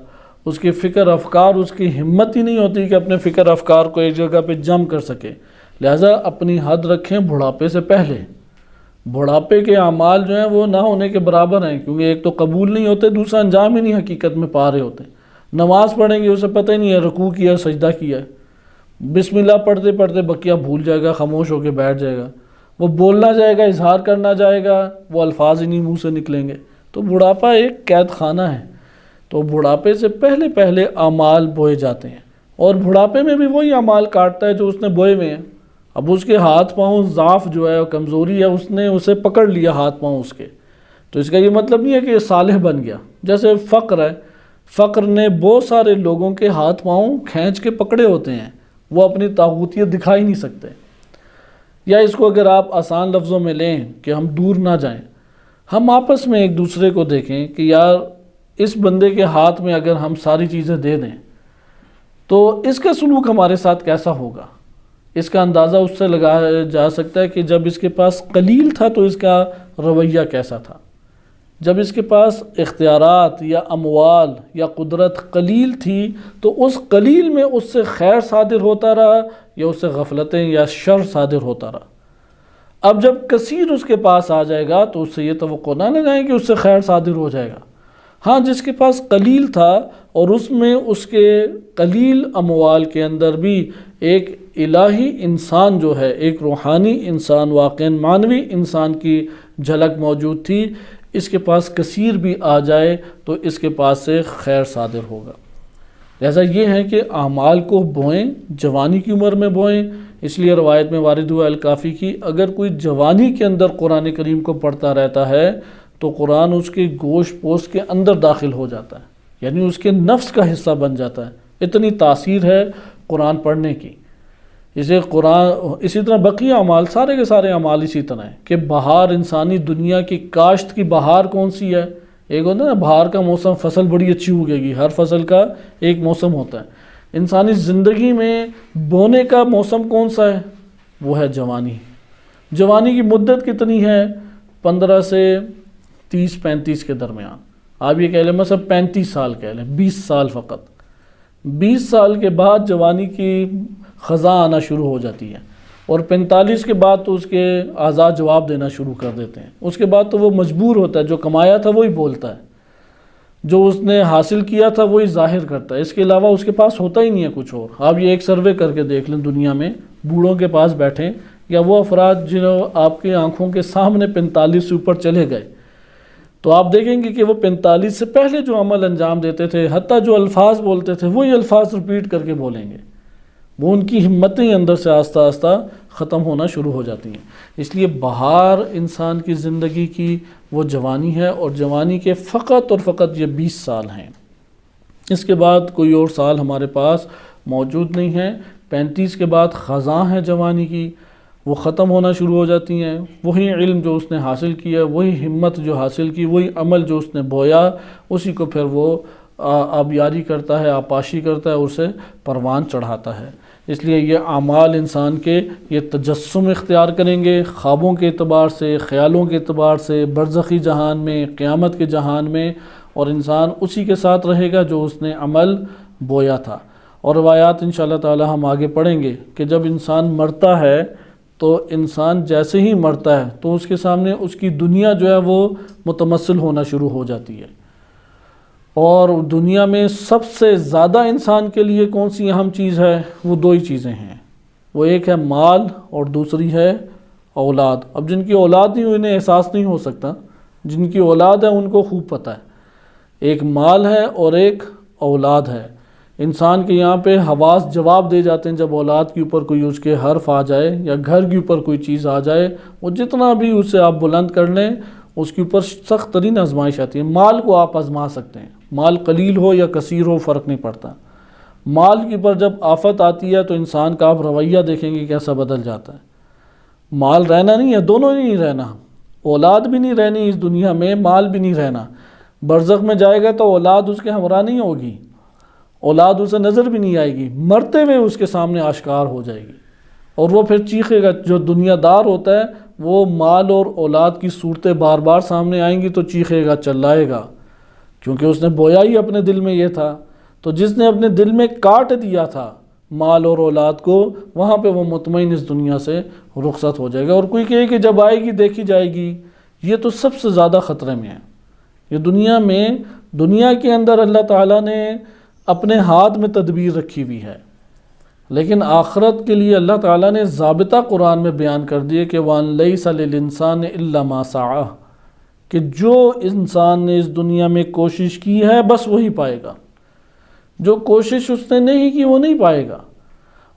اس کے فکر افکار، اس کی ہمت ہی نہیں ہوتی کہ اپنے فکر افکار کو ایک جگہ پہ جم کر سکے. لہٰذا اپنی حد رکھیں بڑھاپے سے پہلے. بڑھاپے کے اعمال جو ہیں وہ نہ ہونے کے برابر ہیں، کیونکہ ایک تو قبول نہیں ہوتے، دوسرا انجام ہی نہیں حقیقت میں پا رہے ہوتے. نماز پڑھیں گے اسے پتہ ہی نہیں ہے رکوع کیا سجدہ کیا ہے، بسم اللہ پڑھتے پڑھتے بقیہ بھول جائے گا، خاموش ہو کے بیٹھ جائے گا. وہ بولنا جائے گا، اظہار کرنا جائے گا، وہ الفاظ ہی نہیں منہ سے نکلیں گے. تو بڑھاپا ایک قید خانہ ہے. تو بڑھاپے سے پہلے پہلے اعمال بوئے جاتے ہیں، اور بڑھاپے میں بھی وہی اعمال کاٹتا ہے جو اس نے بوئے ہوئے ہیں. اب اس کے ہاتھ پاؤں ضعف جو ہے، کمزوری ہے، اس نے اسے پکڑ لیا ہاتھ پاؤں اس کے. تو اس کا یہ مطلب نہیں ہے کہ یہ صالح بن گیا. جیسے فقر ہے، فقر نے بہت سارے لوگوں کے ہاتھ پاؤں کھینچ کے پکڑے ہوتے ہیں، وہ اپنی طاغوتیت دکھا ہی نہیں سکتے. یا اس کو اگر آپ آسان لفظوں میں لیں کہ ہم دور نہ جائیں، ہم آپس میں ایک دوسرے کو دیکھیں کہ یار اس بندے کے ہاتھ میں اگر ہم ساری چیزیں دے دیں تو اس کا سلوک ہمارے ساتھ کیسا ہوگا. اس کا اندازہ اس سے لگایا جا سکتا ہے کہ جب اس کے پاس قلیل تھا تو اس کا رویہ کیسا تھا. جب اس کے پاس اختیارات یا اموال یا قدرت قلیل تھی تو اس قلیل میں اس سے خیر صادر ہوتا رہا یا اس سے غفلتیں یا شر صادر ہوتا رہا. اب جب کثیر اس کے پاس آ جائے گا تو اس سے یہ توقع نہ لگائیں کہ اس سے خیر صادر ہو جائے گا. ہاں، جس کے پاس قلیل تھا اور اس میں اس کے قلیل اموال کے اندر بھی ایک الہی انسان جو ہے، ایک روحانی انسان، واقعاً معنوی انسان کی جھلک موجود تھی، اس کے پاس کثیر بھی آ جائے تو اس کے پاس سے خیر صادر ہوگا. لہذا یہ ہے کہ اعمال کو بوئیں، جوانی کی عمر میں بوئیں. اس لیے روایت میں وارد ہوا الکافی کی، اگر کوئی جوانی کے اندر قرآن کریم کو پڑھتا رہتا ہے تو قرآن اس کے گوشت پوست کے اندر داخل ہو جاتا ہے، یعنی اس کے نفس کا حصہ بن جاتا ہے. اتنی تاثیر ہے قرآن پڑھنے کی. اسی طرح بقیہ اعمال، سارے کے سارے اعمال اسی طرح ہیں کہ بہار، انسانی دنیا کی کاشت کی بہار کون سی ہے؟ ایک ہوتا ہے نا بہار کا موسم، فصل بڑی اچھی اگے گی، ہر فصل کا ایک موسم ہوتا ہے. انسانی زندگی میں بونے کا موسم کون سا ہے؟ وہ ہے جوانی. جوانی کی مدت کتنی ہے؟ 15 سے 30-35 کے درمیان. آپ یہ کہہ لیں مثلا 35 سال کہہ لیں، 20 سال فقط. 20 سال کے بعد جوانی کی خزاں آنا شروع ہو جاتی ہے، اور 45 کے بعد تو اس کے اعضاء جواب دینا شروع کر دیتے ہیں. اس کے بعد تو وہ مجبور ہوتا ہے، جو کمایا تھا وہی بولتا ہے، جو اس نے حاصل کیا تھا وہی ظاہر کرتا ہے، اس کے علاوہ اس کے پاس ہوتا ہی نہیں ہے کچھ اور. آپ یہ ایک سروے کر کے دیکھ لیں دنیا میں، بوڑھوں کے پاس بیٹھیں یا وہ افراد جنہوں آپ کی آنکھوں کے سامنے 45 سے اوپر چلے گئے، تو آپ دیکھیں گے کہ وہ 45 سے پہلے جو عمل انجام دیتے تھے، حتیٰ جو الفاظ بولتے تھے وہی الفاظ ریپیٹ کر کے بولیں گے. وہ ان کی ہمتیں اندر سے آہستہ آہستہ ختم ہونا شروع ہو جاتی ہیں. اس لیے بہار انسان کی زندگی کی وہ جوانی ہے، اور جوانی کے فقط اور فقط یہ 20 سال ہیں. اس کے بعد کوئی اور سال ہمارے پاس موجود نہیں ہے. 35 کے بعد خزاں ہے جوانی کی، وہ ختم ہونا شروع ہو جاتی ہیں. وہی علم جو اس نے حاصل کیا، وہی ہمت جو حاصل کی، وہی عمل جو اس نے بویا، اسی کو پھر وہ آبیاری کرتا ہے، آپاشی کرتا ہے، اسے پروان چڑھاتا ہے. اس لیے یہ اعمال انسان کے یہ تجسم اختیار کریں گے، خوابوں کے اعتبار سے، خیالوں کے اعتبار سے، برزخی جہان میں، قیامت کے جہان میں، اور انسان اسی کے ساتھ رہے گا جو اس نے عمل بویا تھا. اور روایات انشاءاللہ تعالی ہم آگے پڑھیں گے کہ جب انسان مرتا ہے تو انسان جیسے ہی مرتا ہے تو اس کے سامنے اس کی دنیا جو ہے وہ متمثل ہونا شروع ہو جاتی ہے. اور دنیا میں سب سے زیادہ انسان کے لیے کون سی اہم چیز ہے؟ وہ دو ہی چیزیں ہیں. وہ ایک ہے مال اور دوسری ہے اولاد. اب جن کی اولاد نہیں ہوئی انہیں احساس نہیں ہو سکتا، جن کی اولاد ہے ان کو خوب پتہ ہے. ایک مال ہے اور ایک اولاد ہے. انسان کے یہاں پہ حواس جواب دے جاتے ہیں جب اولاد کے اوپر کوئی اس کے حرف آ جائے یا گھر کے اوپر کوئی چیز آ جائے. وہ جتنا بھی اسے آپ بلند کر لیں اس کے اوپر سخت ترین آزمائش آتی ہے. مال کو آپ آزما سکتے ہیں، مال قلیل ہو یا کثیر ہو فرق نہیں پڑتا. مال کے اوپر جب آفت آتی ہے تو انسان کا آپ رویہ دیکھیں گے کیسا بدل جاتا ہے. مال رہنا نہیں ہے، دونوں ہی نہیں رہنا. اولاد بھی نہیں رہنی اس دنیا میں، مال بھی نہیں رہنا. برزخ میں جائے گا تو اولاد اس کے ہمراہ نہیں ہوگی، اولاد اسے نظر بھی نہیں آئے گی، مرتے ہوئے اس کے سامنے آشکار ہو جائے گی. اور وہ پھر چیخے گا. جو دنیا دار ہوتا ہے وہ مال اور اولاد کی صورتیں بار بار سامنے آئیں گی تو چیخے گا، چلائے گا، کیونکہ اس نے بویا ہی اپنے دل میں یہ تھا. تو جس نے اپنے دل میں کاٹ دیا تھا مال اور اولاد کو، وہاں پہ وہ مطمئن اس دنیا سے رخصت ہو جائے گا. اور کوئی کہے کہ جب آئے گی دیکھی جائے گی، یہ تو سب سے زیادہ خطرے میں ہے. یہ دنیا کے اندر اللہ تعالیٰ نے اپنے ہاتھ میں تدبیر رکھی ہوئی ہے، لیکن آخرت کے لیے اللہ تعالیٰ نے ضابطہ قرآن میں بیان کر دیے کہ وَأَن لَيْسَ لِلْإِنسَانِ إِلَّا مَا سَعَى، کہ جو انسان نے اس دنیا میں کوشش کی ہے بس وہی پائے گا. جو کوشش اس نے نہیں کی وہ نہیں پائے گا.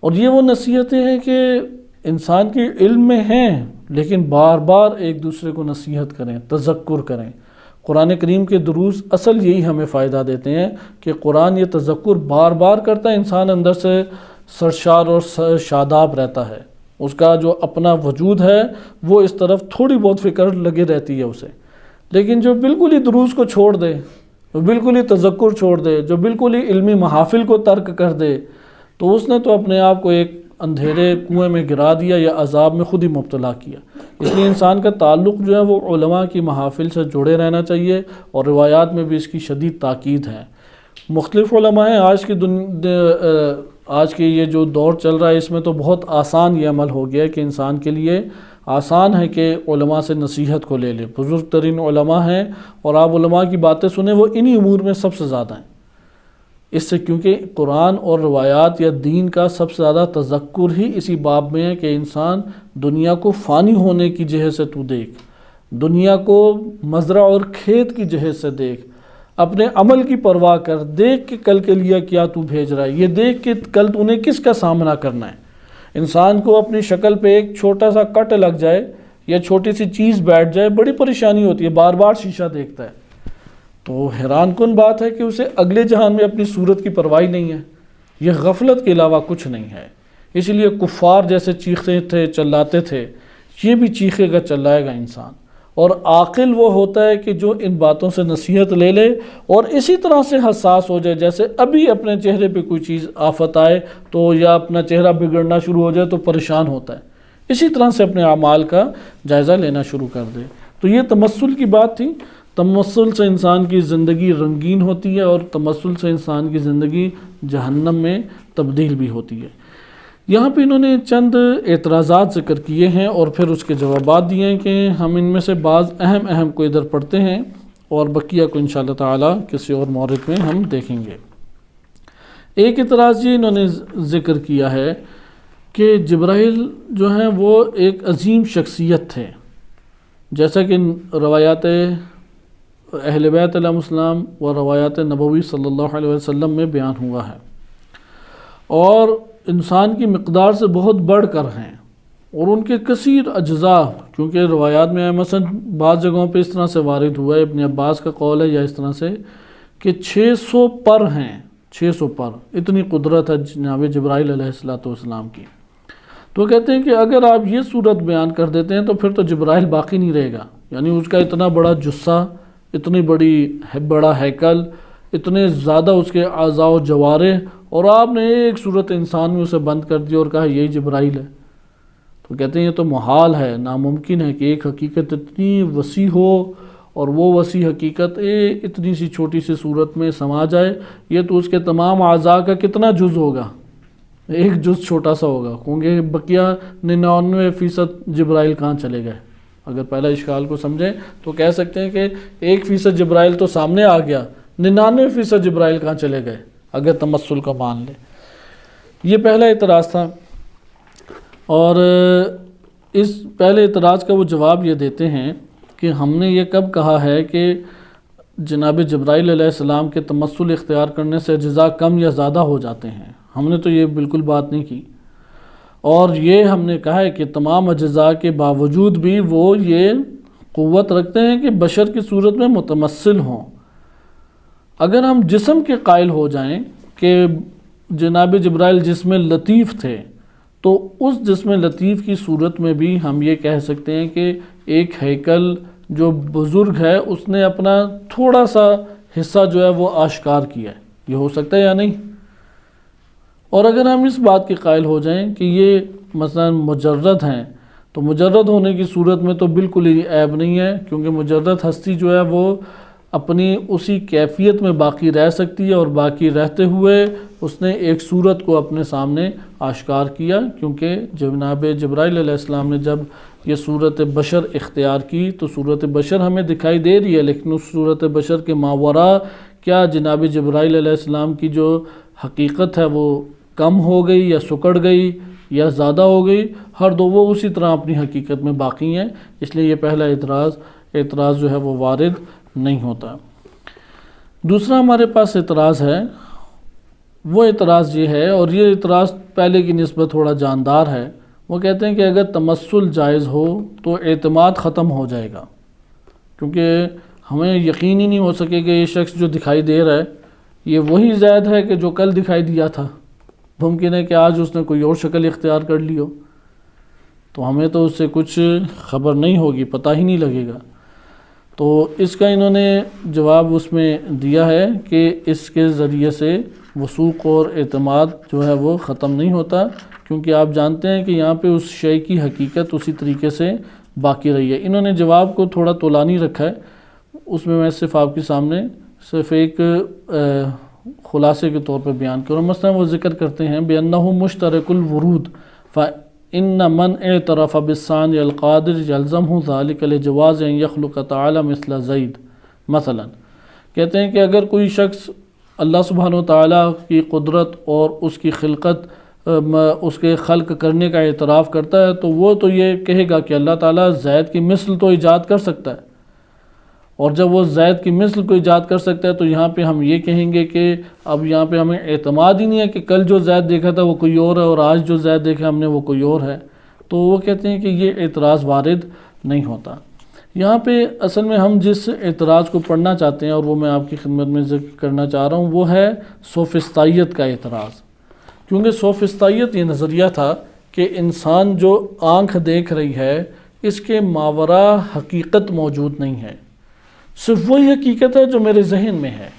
اور یہ وہ نصیحتیں ہیں کہ انسان کے علم میں ہیں، لیکن بار بار ایک دوسرے کو نصیحت کریں، تذکر کریں. قرآن کریم کے دروس اصل یہی ہمیں فائدہ دیتے ہیں کہ قرآن یہ تذکر بار بار کرتا ہے، انسان اندر سے سرشار اور شاداب رہتا ہے. اس کا جو اپنا وجود ہے وہ اس طرف تھوڑی بہت فکر لگے رہتی ہے اسے. لیکن جو بالکل ہی دروس کو چھوڑ دے، جو بالکل ہی تذکر چھوڑ دے، جو بالکل ہی علمی محافل کو ترک کر دے، تو اس نے تو اپنے آپ کو ایک اندھیرے کنویں میں گرا دیا یا عذاب میں خود ہی مبتلا کیا. اس لیے انسان کا تعلق جو ہے وہ علماء کی محافل سے جڑے رہنا چاہیے، اور روایات میں بھی اس کی شدید تاکید ہے. مختلف علماء ہیں. آج کے یہ جو دور چل رہا ہے اس میں تو بہت آسان یہ عمل ہو گیا ہے کہ انسان کے لیے آسان ہے کہ علماء سے نصیحت کو لے لے. بزرگ ترین علماء ہیں اور آپ علماء کی باتیں سنیں، وہ انہی امور میں سب سے زیادہ ہیں. اس سے کیونکہ قرآن اور روایات یا دین کا سب سے زیادہ تذکر ہی اسی باب میں ہے کہ انسان دنیا کو فانی ہونے کی جہت سے تو دیکھ، دنیا کو مزرعہ اور کھیت کی جہت سے دیکھ، اپنے عمل کی پرواہ کر، دیکھ کہ کل کے لیے کیا تو بھیج رہا ہے، یہ دیکھ کہ کل تو نے کس کا سامنا کرنا ہے. انسان کو اپنی شکل پہ ایک چھوٹا سا کٹ لگ جائے یا چھوٹی سی چیز بیٹھ جائے بڑی پریشانی ہوتی ہے، بار بار شیشہ دیکھتا ہے. تو حیران کن بات ہے کہ اسے اگلے جہان میں اپنی صورت کی پرواہ نہیں ہے. یہ غفلت کے علاوہ کچھ نہیں ہے. اس لیے کفار جیسے چیختے تھے، چلاتے تھے، یہ بھی چیخے گا، چلائے گا انسان. اور عاقل وہ ہوتا ہے کہ جو ان باتوں سے نصیحت لے لے اور اسی طرح سے حساس ہو جائے جیسے ابھی اپنے چہرے پہ کوئی چیز آفت آئے تو یا اپنا چہرہ بگڑنا شروع ہو جائے تو پریشان ہوتا ہے، اسی طرح سے اپنے اعمال کا جائزہ لینا شروع کر دے۔ تو یہ تمثل کی بات تھی۔ تمثل سے انسان کی زندگی رنگین ہوتی ہے، اور تمثل سے انسان کی زندگی جہنم میں تبدیل بھی ہوتی ہے۔ یہاں پہ انہوں نے چند اعتراضات ذکر کیے ہیں اور پھر اس کے جوابات دیے ہیں کہ ہم ان میں سے بعض اہم کو ادھر پڑھتے ہیں اور بقیہ کو انشاءاللہ تعالی کسی اور مورد میں ہم دیکھیں گے۔ ایک اعتراض یہ انہوں نے ذکر کیا ہے کہ جبرائیل جو ہیں وہ ایک عظیم شخصیت تھے، جیسا کہ روایات اہل بیت علیہ السلام و روایات نبوی صلی اللہ علیہ وسلم میں بیان ہوا ہے، اور انسان کی مقدار سے بہت بڑھ کر ہیں، اور ان کے کثیر اجزاء، کیونکہ روایات میں مثلا بعض جگہوں پہ اس طرح سے وارد ہوا ہے، ابن عباس کا قول ہے یا اس طرح سے کہ 600 پر ہیں، 600 پر، اتنی قدرت ہے جناب جبرائیل علیہ السلام کی۔ تو کہتے ہیں کہ اگر آپ یہ صورت بیان کر دیتے ہیں تو پھر تو جبرائیل باقی نہیں رہے گا، یعنی اس کا اتنا بڑا جثہ، اتنی بڑا ہیکل، اتنے زیادہ اس کے اعضاء و جوارح، اور آپ نے ایک صورت انسان میں اسے بند کر دیا اور کہا یہی جبرائیل ہے۔ تو کہتے ہیں یہ تو محال ہے، ناممکن ہے کہ ایک حقیقت اتنی وسیع ہو اور وہ وسیع حقیقت اتنی سی چھوٹی سی صورت میں سما جائے۔ یہ تو اس کے تمام اعضاء کا کتنا جز ہوگا، ایک جز چھوٹا سا ہوگا، کیونکہ بقیہ 99% جبرائیل کہاں چلے گئے۔ اگر پہلا اشکال کو سمجھیں تو کہہ سکتے ہیں کہ 1% جبرائیل تو سامنے آ گیا، 99% جبرائیل کہاں چلے گئے اگر تمثل کا مان لیں۔ یہ پہلا اعتراض تھا، اور اس پہلے اعتراض کا وہ جواب یہ دیتے ہیں کہ ہم نے یہ کب کہا ہے کہ جناب جبرائیل علیہ السلام کے تمثل اختیار کرنے سے اجزاء کم یا زیادہ ہو جاتے ہیں؟ ہم نے تو یہ بالکل بات نہیں کی، اور یہ ہم نے کہا ہے کہ تمام اجزاء کے باوجود بھی وہ یہ قوت رکھتے ہیں کہ بشر کی صورت میں متمثل ہوں۔ اگر ہم جسم کے قائل ہو جائیں کہ جناب جبرائیل جسم لطیف تھے، تو اس جسم لطیف کی صورت میں بھی ہم یہ کہہ سکتے ہیں کہ ایک ہیکل جو بزرگ ہے اس نے اپنا تھوڑا سا حصہ جو ہے وہ آشکار کیا ہے، یہ ہو سکتا ہے یا نہیں؟ اور اگر ہم اس بات کے قائل ہو جائیں کہ یہ مثلا مجرد ہیں، تو مجرد ہونے کی صورت میں تو بالکل ہی عیب نہیں ہے، کیونکہ مجرد ہستی جو ہے وہ اپنی اسی کیفیت میں باقی رہ سکتی ہے، اور باقی رہتے ہوئے اس نے ایک صورت کو اپنے سامنے آشکار کیا، کیونکہ جناب جبرائیل علیہ السلام نے جب یہ صورت بشر اختیار کی تو صورت بشر ہمیں دکھائی دے رہی ہے، لیکن اس صورت بشر کے ماوراء کیا جناب جبرائیل علیہ السلام کی جو حقیقت ہے وہ کم ہو گئی یا سکڑ گئی یا زیادہ ہو گئی؟ ہر دو وہ اسی طرح اپنی حقیقت میں باقی ہیں، اس لیے یہ پہلا اعتراض جو ہے وہ وارد نہیں ہوتا۔ دوسرا ہمارے پاس اعتراض ہے، وہ اعتراض یہ ہے، اور یہ اعتراض پہلے کی نسبت تھوڑا جاندار ہے۔ وہ کہتے ہیں کہ اگر تمثل جائز ہو تو اعتماد ختم ہو جائے گا، کیونکہ ہمیں یقین ہی نہیں ہو سکے کہ یہ شخص جو دکھائی دے رہا ہے یہ وہی زید ہے کہ جو کل دکھائی دیا تھا۔ ممکن ہے کہ آج اس نے کوئی اور شکل اختیار کر لی ہو، تو ہمیں تو اس سے کچھ خبر نہیں ہوگی، پتہ ہی نہیں لگے گا۔ تو اس کا انہوں نے جواب اس میں دیا ہے کہ اس کے ذریعے سے وثوق اور اعتماد جو ہے وہ ختم نہیں ہوتا، کیونکہ آپ جانتے ہیں کہ یہاں پہ اس شے کی حقیقت اسی طریقے سے باقی رہی ہے۔ انہوں نے جواب کو تھوڑا طولانی رکھا ہے، اس میں صرف آپ کے سامنے صرف ایک خلاصے کے طور پر بیان کروں۔ مثلا وہ ذکر کرتے ہیں بِأَنَّهُ مُشْتَرَكُ الْوُرُودِ فَإِنَّ مَنْ اعْتَرَفَ بِالثَّانِي الْقَادِرِ يَلْزَمْهُ ذَلِكَ لِجَوَازِ أَنْ يَخْلُقَ تَعَالَى مِثْلَ زَيْدٍ۔ مثلا کہتے ہیں کہ اگر کوئی شخص اللہ سبحانہ وتعالیٰ کی قدرت اور اس کی خلقت، اس کے خلق کرنے کا اعتراف کرتا ہے، تو وہ تو یہ کہے گا کہ اللہ تعالیٰ زید کی مثل تو ایجاد کر سکتا ہے، اور جب وہ زید کی مثل کو ایجاد کر سکتا ہے تو یہاں پہ ہم یہ کہیں گے کہ اب یہاں پہ ہمیں اعتماد ہی نہیں ہے کہ کل جو زید دیکھا تھا وہ کوئی اور ہے اور آج جو زید دیکھا ہم نے وہ کوئی اور ہے۔ تو وہ کہتے ہیں کہ یہ اعتراض وارد نہیں ہوتا۔ یہاں پہ اصل میں ہم جس اعتراض کو پڑھنا چاہتے ہیں اور وہ میں آپ کی خدمت میں ذکر کرنا چاہ رہا ہوں وہ ہے سوفسطائیت کا اعتراض، کیونکہ سوفسطائیت یہ نظریہ تھا کہ انسان جو آنکھ دیکھ رہی ہے اس کے ماوراء حقیقت موجود نہیں ہے، صرف وہی حقیقت ہے جو میرے ذہن میں ہے،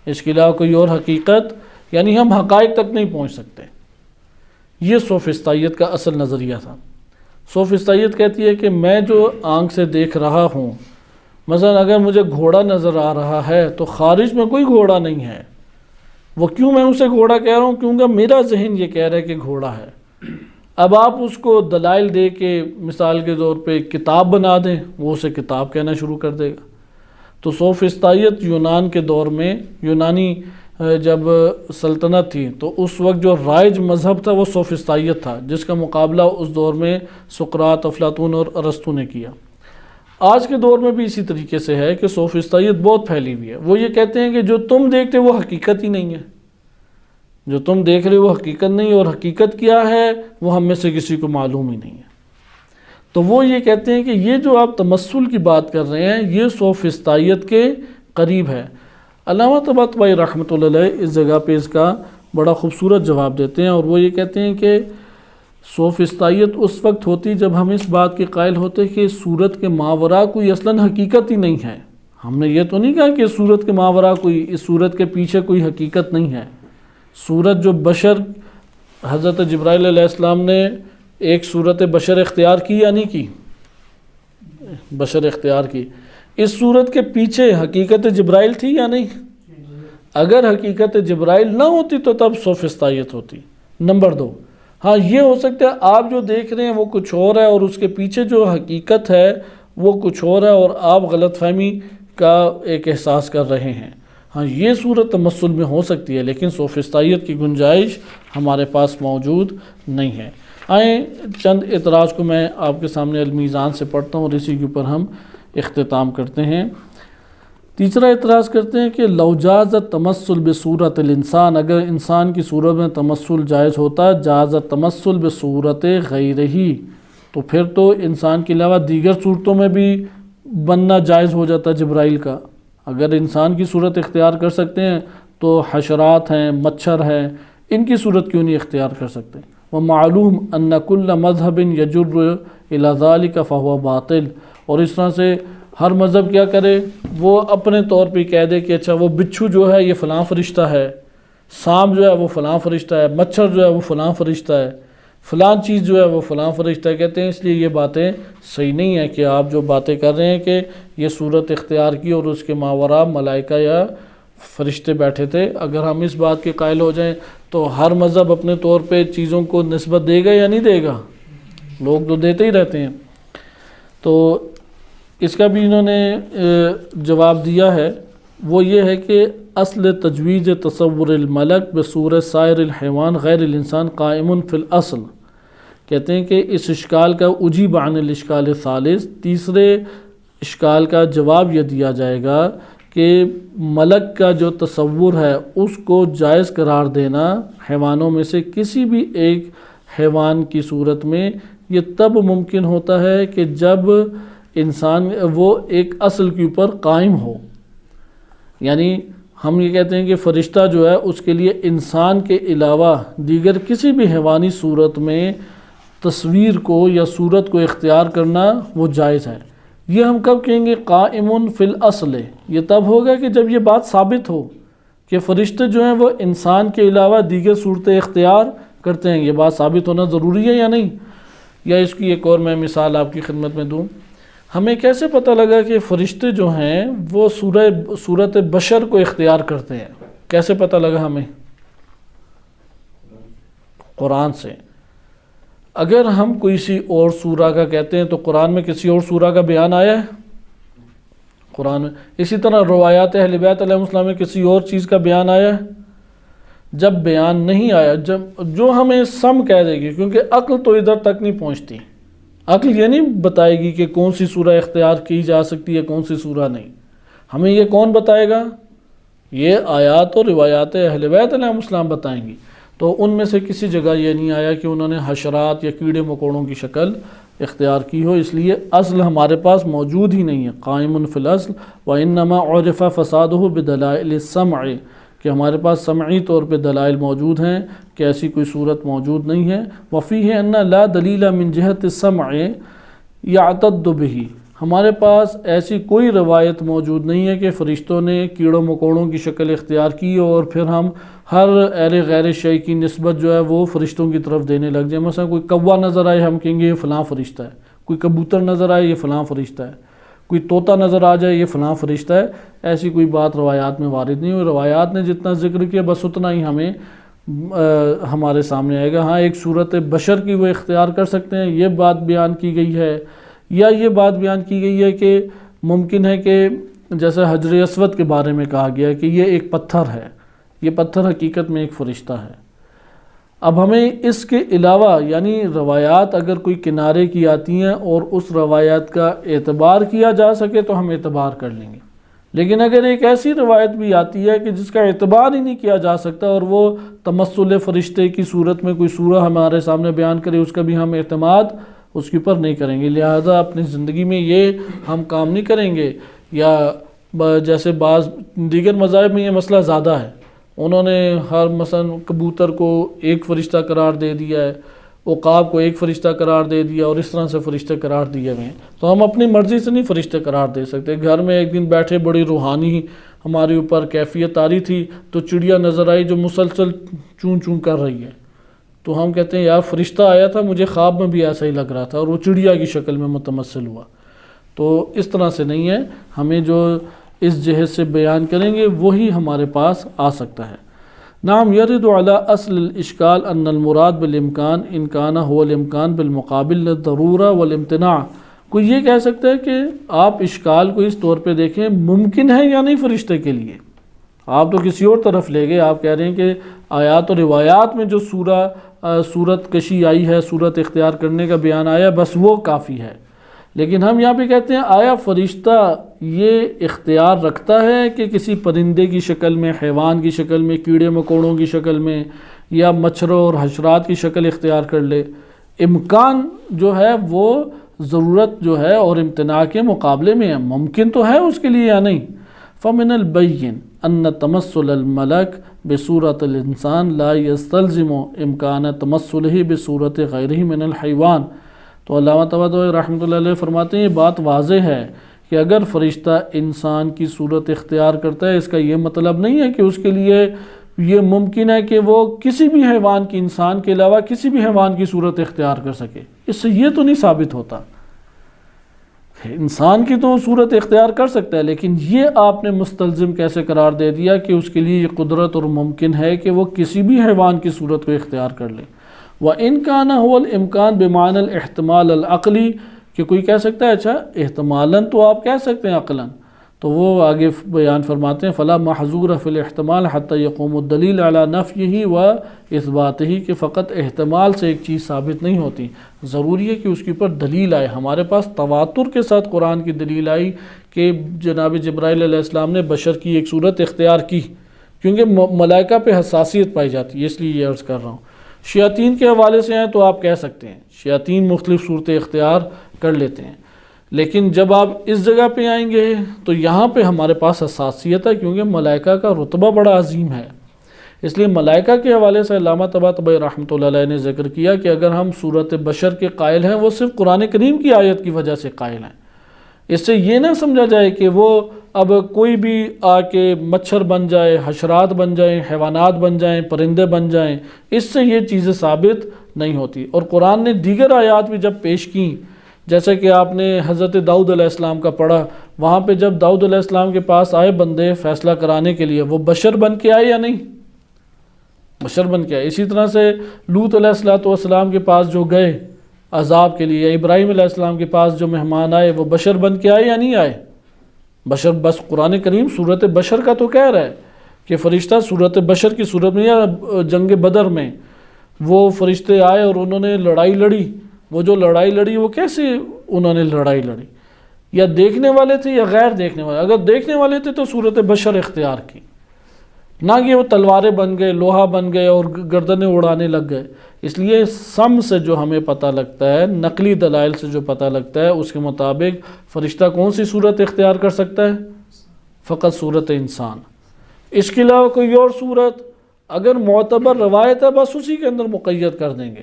اس کے علاوہ کوئی اور حقیقت، یعنی ہم حقائق تک نہیں پہنچ سکتے۔ یہ سوفسطائیت کا اصل نظریہ تھا۔ سوفسطائیت کہتی ہے کہ میں جو آنکھ سے دیکھ رہا ہوں، مثلا اگر مجھے گھوڑا نظر آ رہا ہے تو خارج میں کوئی گھوڑا نہیں ہے، وہ کیوں میں اسے گھوڑا کہہ رہا ہوں؟ کیونکہ میرا ذہن یہ کہہ رہا ہے کہ گھوڑا ہے۔ اب آپ اس کو دلائل دے کے مثال کے طور پہ کتاب بنا دیں، وہ اسے کتاب کہنا شروع کر دے گا۔ تو سوفسطائیت یونان کے دور میں، یونانی جب سلطنت تھی تو اس وقت جو رائج مذہب تھا وہ سوفسطائیت تھا، جس کا مقابلہ اس دور میں سقراط، افلاطون اور ارسطو نے کیا۔ آج کے دور میں بھی اسی طریقے سے ہے کہ سوفسطائیت بہت پھیلی ہوئی ہے۔ وہ یہ کہتے ہیں کہ جو تم دیکھتے وہ حقیقت ہی نہیں ہے، جو تم دیکھ رہے وہ حقیقت نہیں، اور حقیقت کیا ہے وہ ہم میں سے کسی کو معلوم ہی نہیں ہے۔ تو وہ یہ کہتے ہیں کہ یہ جو آپ تمثل کی بات کر رہے ہیں یہ سوفسطائیت کے قریب ہے۔ علامہ طباطبائی رحمۃ اللہ علیہ اس جگہ پہ اس کا بڑا خوبصورت جواب دیتے ہیں، اور وہ یہ کہتے ہیں کہ سوفسطائیت اس وقت ہوتی جب ہم اس بات کے قائل ہوتے کہ صورت کے ماوراء کوئی اصلاً حقیقت ہی نہیں ہے۔ ہم نے یہ تو نہیں کہا کہ صورت کے ماوراء کوئی، اس صورت کے پیچھے کوئی حقیقت نہیں ہے۔ صورت جو بشر، حضرت جبرائیل علیہ السلام نے ایک صورت بشر اختیار کی یا نہیں کی؟ بشر اختیار کی۔ اس صورت کے پیچھے حقیقت جبرائیل تھی یا نہیں؟ اگر حقیقت جبرائیل نہ ہوتی تو تب سوفسطائیت ہوتی۔ نمبر 2، ہاں یہ ہو سکتا ہے آپ جو دیکھ رہے ہیں وہ کچھ اور ہے، اور اس کے پیچھے جو حقیقت ہے وہ کچھ اور ہے، اور آپ غلط فہمی کا ایک احساس کر رہے ہیں۔ ہاں یہ صورت تمثل میں ہو سکتی ہے، لیکن سوفسطائیت کی گنجائش ہمارے پاس موجود نہیں ہے۔ آئیں چند اعتراض کو میں آپ کے سامنے المیزان سے پڑھتا ہوں اور اسی کے اوپر ہم اختتام کرتے ہیں۔ تیسرا اعتراض کرتے ہیں کہ لو جاز التمثل بصورت الانسان، اگر انسان کی صورت میں تمثل جائز ہوتا، جاز التمثل بصورت غیرہ، تو پھر تو انسان کے علاوہ دیگر صورتوں میں بھی بننا جائز ہو جاتا جبرائیل کا۔ اگر انسان کی صورت اختیار کر سکتے ہیں تو حشرات ہیں، مچھر ہیں، ان کی صورت کیوں نہیں اختیار کر سکتے؟ ومعلوم ان کل مذہب یجر الی ذلک فہو باطل، اور اس طرح سے ہر مذہب کیا کرے، وہ اپنے طور پہ کہہ دے کہ اچھا وہ بچھو جو ہے یہ فلاں فرشتہ ہے، سانپ جو ہے وہ فلاں فرشتہ ہے، مچھر جو ہے وہ فلاں فرشتہ ہے، فلاں چیز جو ہے وہ فلاں فرشتہ ہے، کہتے ہیں اس لیے یہ باتیں صحیح نہیں ہیں کہ آپ جو باتیں کر رہے ہیں کہ یہ صورت اختیار کی اور اس کے ماوراء ملائکہ یا فرشتے بیٹھے تھے۔ اگر ہم اس بات کے قائل ہو جائیں تو ہر مذہب اپنے طور پہ چیزوں کو نسبت دے گا یا نہیں دے گا؟ لوگ تو دیتے ہی رہتے ہیں۔ تو اس کا بھی انہوں نے جواب دیا ہے، وہ یہ ہے کہ اصل تجویز تصور الملک بصورت سائر الحیوان غیر الانسان قائم فی الاصل، کہتے ہیں کہ اس اشکال کا اجیب عن الاشکال الثالث، تیسرے اشکال کا جواب یہ دیا جائے گا کہ ملک کا جو تصور ہے اس کو جائز قرار دینا حیوانوں میں سے کسی بھی ایک حیوان کی صورت میں یہ تب ممکن ہوتا ہے کہ جب انسان وہ ایک اصل کے اوپر قائم ہو۔ یعنی ہم یہ کہتے ہیں کہ فرشتہ جو ہے اس کے لیے انسان کے علاوہ دیگر کسی بھی حیوانی صورت میں تصویر کو یا صورت کو اختیار کرنا وہ جائز ہے۔ یہ ہم کب کہیں گے؟ قائم فی الاصل، یہ تب ہوگا کہ جب یہ بات ثابت ہو کہ فرشتے جو ہیں وہ انسان کے علاوہ دیگر صورتیں اختیار کرتے ہیں۔ یہ بات ثابت ہونا ضروری ہے یا نہیں؟ یا اس کی ایک اور میں مثال آپ کی خدمت میں دوں۔ ہمیں کیسے پتہ لگا کہ فرشتے جو ہیں وہ صورت بشر کو اختیار کرتے ہیں؟ کیسے پتہ لگا ہمیں؟ قرآن سے۔ اگر ہم کسی اور سورہ کا کہتے ہیں تو قرآن میں کسی اور سورہ کا بیان آیا ہے؟ قرآن میں۔ اسی طرح روایات اہل بیت علیہ السلام میں کسی اور چیز کا بیان آیا ہے؟ جب بیان نہیں آیا، جب جو ہمیں سم کہہ دے گی، کیونکہ عقل تو ادھر تک نہیں پہنچتی، عقل یہ نہیں بتائے گی کہ کون سی سورہ اختیار کی جا سکتی ہے کون سی سورہ نہیں۔ ہمیں یہ کون بتائے گا؟ یہ آیات اور روایات اہل بیت علیہ السلام بتائیں گی۔ تو ان میں سے کسی جگہ یہ نہیں آیا کہ انہوں نے حشرات یا کیڑے مکوڑوں کی شکل اختیار کی ہو، اس لیے اصل ہمارے پاس موجود ہی نہیں ہے۔ قائم فی الاصل وانما عرف فسادہ بدلائل السمع، کہ ہمارے پاس سمعی طور پہ دلائل موجود ہیں کہ ایسی کوئی صورت موجود نہیں ہے۔ وفیہ ان لا دلیل من جہت السمع یعتد بہ، ہمارے پاس ایسی کوئی روایت موجود نہیں ہے کہ فرشتوں نے کیڑوں مکوڑوں کی شکل اختیار کی اور پھر ہم ہر اہل غیر شیء کی نسبت جو ہے وہ فرشتوں کی طرف دینے لگ جائیں۔ مثلا کوئی کوا نظر آئے ہم کہیں گے یہ فلاں فرشتہ ہے، کوئی کبوتر نظر آئے یہ فلاں فرشتہ ہے، کوئی طوطا نظر آ جائے یہ فلاں فرشتہ ہے۔ ایسی کوئی بات روایات میں وارد نہیں ہوئی۔ روایات نے جتنا ذکر کیا بس اتنا ہی ہمیں ہمارے سامنے آئے گا۔ ہاں ایک صورت بشر کی وہ اختیار کر سکتے ہیں، یہ بات بیان کی گئی ہے، یا یہ بات بیان کی گئی ہے کہ ممکن ہے کہ جیسے حجر اسود کے بارے میں کہا گیا ہے کہ یہ ایک پتھر ہے، یہ پتھر حقیقت میں ایک فرشتہ ہے۔ اب ہمیں اس کے علاوہ یعنی روایات اگر کوئی کنارے کی آتی ہیں اور اس روایات کا اعتبار کیا جا سکے تو ہم اعتبار کر لیں گے، لیکن اگر ایک ایسی روایت بھی آتی ہے کہ جس کا اعتبار ہی نہیں کیا جا سکتا اور وہ تمثل فرشتے کی صورت میں کوئی سورہ ہمارے سامنے بیان کرے، اس کا بھی ہم اعتماد اس کے اوپر نہیں کریں گے۔ لہذا اپنی زندگی میں یہ ہم کام نہیں کریں گے۔ یا جیسے بعض دیگر مذاہب میں یہ مسئلہ زیادہ ہے، انہوں نے ہر مثلا کبوتر کو ایک فرشتہ قرار دے دیا ہے، عقاب کو ایک فرشتہ قرار دے دیا، اور اس طرح سے فرشتے قرار دیے ہوئے ہیں۔ تو ہم اپنی مرضی سے نہیں فرشتے قرار دے سکتے۔ گھر میں ایک دن بیٹھے بڑی روحانی ہمارے اوپر کیفیت آ رہی تھی تو چڑیا نظر آئی جو مسلسل چون چون کر رہی ہے، تو ہم کہتے ہیں یار فرشتہ آیا تھا، مجھے خواب میں بھی ایسا ہی لگ رہا تھا اور وہ چڑیا کی شکل میں متمثل ہوا۔ تو اس طرح سے نہیں ہے، ہمیں جو اس جہت سے بیان کریں گے وہی ہمارے پاس آ سکتا ہے۔ نعم یرد علی اصل الاشکال ان المراد بالامکان ان کان هو الامکان بالمقابل للضرورہ والامتناع۔ کوئی یہ کہہ سکتا ہے کہ آپ اشکال کو اس طور پہ دیکھیں ممکن ہے یا نہیں فرشتے کے لیے، آپ تو کسی اور طرف لے گئے، آپ کہہ رہے ہیں کہ آیات و روایات میں جو صورت کشی آئی ہے، صورت اختیار کرنے کا بیان آیا، بس وہ کافی ہے۔ لیکن ہم یہاں پہ کہتے ہیں آیا فرشتہ یہ اختیار رکھتا ہے کہ کسی پرندے کی شکل میں، حیوان کی شکل میں، کیڑے مکوڑوں کی شکل میں، یا مچھروں اور حشرات کی شکل اختیار کر لے؟ امکان جو ہے وہ ضرورت جو ہے اور امتناع کے مقابلے میں ہے، ممکن تو ہے اس کے لیے یا نہیں۔ فمن البین ان تمثل الملک بصورت الانسان لا يستلزم امکان تمثلہ بصورت غیرہ من الحیوان۔ تو علامہ طباطبائی رحمۃ اللہ علیہ فرماتے ہیں یہ بات واضح ہے کہ اگر فرشتہ انسان کی صورت اختیار کرتا ہے، اس کا یہ مطلب نہیں ہے کہ اس کے لیے یہ ممکن ہے کہ وہ کسی بھی حیوان کی، انسان کے علاوہ کسی بھی حیوان کی صورت اختیار کر سکے۔ اس سے یہ تو نہیں ثابت ہوتا، انسان کی تو صورت اختیار کر سکتا ہے، لیکن یہ آپ نے مستلزم کیسے قرار دے دیا کہ اس کے لیے یہ قدرت اور ممکن ہے کہ وہ کسی بھی حیوان کی صورت کو اختیار کر لے۔ وَإِن كَانَ هُوَ الْإِمْكَانُ بِمَعْنَى الْإِحْتِمَالِ الْعَقْلِي، کہ کوئی کہہ سکتا ہے اچھا احتمالاً تو آپ کہہ سکتے ہیں عقلاً، تو وہ آگے بیان فرماتے ہیں فَلَا مَحْظُورَ فِي الْإِحْتِمَالِ حَتَّى يَقُومُ الدَّلِيلُ عَلَى نَفْيِهِ وَإِثْبَاتِهِ، کہ فقط احتمال سے ایک چیز ثابت نہیں ہوتی، ضروری ہے کہ اس کے اوپر دلیل آئے۔ ہمارے پاس تواتر کے ساتھ قرآن کی دلیل آئی کہ جناب جبرائیل علیہ السلام نے بشر کی ایک صورت اختیار کی، کیونکہ ملائکہ پہ حساسیت پائی جاتی ہے، اس لیے یہ عرض کر رہا ہوں۔ شیاطین کے حوالے سے ہیں تو آپ کہہ سکتے ہیں شیاطین مختلف صورتیں اختیار کر لیتے ہیں، لیکن جب آپ اس جگہ پہ آئیں گے تو یہاں پہ ہمارے پاس حساسیت ہے، کیونکہ ملائکہ کا رتبہ بڑا عظیم ہے۔ اس لیے ملائکہ کے حوالے سے علامہ طباطبائی رحمۃ اللہ علیہ نے ذکر کیا کہ اگر ہم صورت بشر کے قائل ہیں، وہ صرف قرآن کریم کی آیت کی وجہ سے قائل ہیں۔ اس سے یہ نہ سمجھا جائے کہ وہ اب کوئی بھی آ کے مچھر بن جائے، حشرات بن جائیں، حیوانات بن جائیں، پرندے بن جائیں، اس سے یہ چیزیں ثابت نہیں ہوتی۔ اور قرآن نے دیگر آیات بھی جب پیش کیں، جیسے کہ آپ نے حضرت داؤد علیہ السلام کا پڑھا، وہاں پہ جب داؤد علیہ السلام کے پاس آئے بندے فیصلہ کرانے کے لیے، وہ بشر بن کے آئے یا نہیں؟ بشر بن کے آئے۔ اسی طرح سے لوط علیہ السلام کے پاس جو گئے عذاب کے لیے، ابراہیم علیہ السلام کے پاس جو مہمان آئے، وہ بشر بن کے آئے یا نہیں آئے؟ بشر، بس قرآن کریم صورت بشر کا تو کہہ رہا ہے کہ فرشتہ صورت بشر کی صورت میں، یا جنگ بدر میں وہ فرشتے آئے اور انہوں نے لڑائی لڑی، وہ جو لڑائی لڑی وہ کیسے انہوں نے لڑائی لڑی؟ یا دیکھنے والے تھے یا غیر دیکھنے والے؟ اگر دیکھنے والے تھے تو صورت بشر اختیار کی، نہ کہ وہ تلواریں بن گئے، لوہا بن گئے اور گردنیں اڑانے لگ گئے۔ اس لیے سم سے جو ہمیں پتہ لگتا ہے، نقلی دلائل سے جو پتہ لگتا ہے، اس کے مطابق فرشتہ کون سی صورت اختیار کر سکتا ہے؟ فقط صورت انسان۔ اس کے علاوہ کوئی اور صورت اگر معتبر روایت ہے بس اسی کے اندر مقید کر دیں گے۔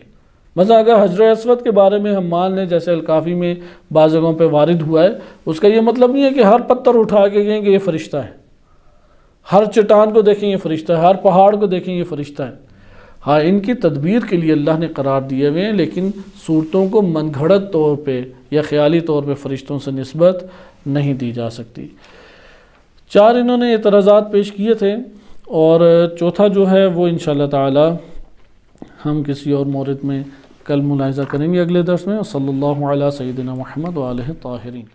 مثلا اگر حجر اسود کے بارے میں ہم مان لیں، جیسے الکافی میں بعض جگہوں پہ وارد ہوا ہے، اس کا یہ مطلب نہیں ہے کہ ہر پتھر اٹھا کے کہیں کہ یہ فرشتہ ہے، ہر چٹان کو دیکھیں یہ فرشتہ ہے، ہر پہاڑ کو دیکھیں یہ فرشتہ ہے۔ ہاں، ان کی تدبیر کے لیے اللہ نے قرار دیے ہوئے ہیں، لیکن صورتوں کو من گھڑت طور پہ یا خیالی طور پہ فرشتوں سے نسبت نہیں دی جا سکتی۔ 4 انہوں نے اعتراضات پیش کیے تھے، اور چوتھا جو ہے وہ انشاءاللہ تعالی ہم کسی اور مورد میں کل ملاحظہ کریں گے اگلے درس میں۔ صلی اللہ علیہ سیدنا محمد وآلہ الطاہرین۔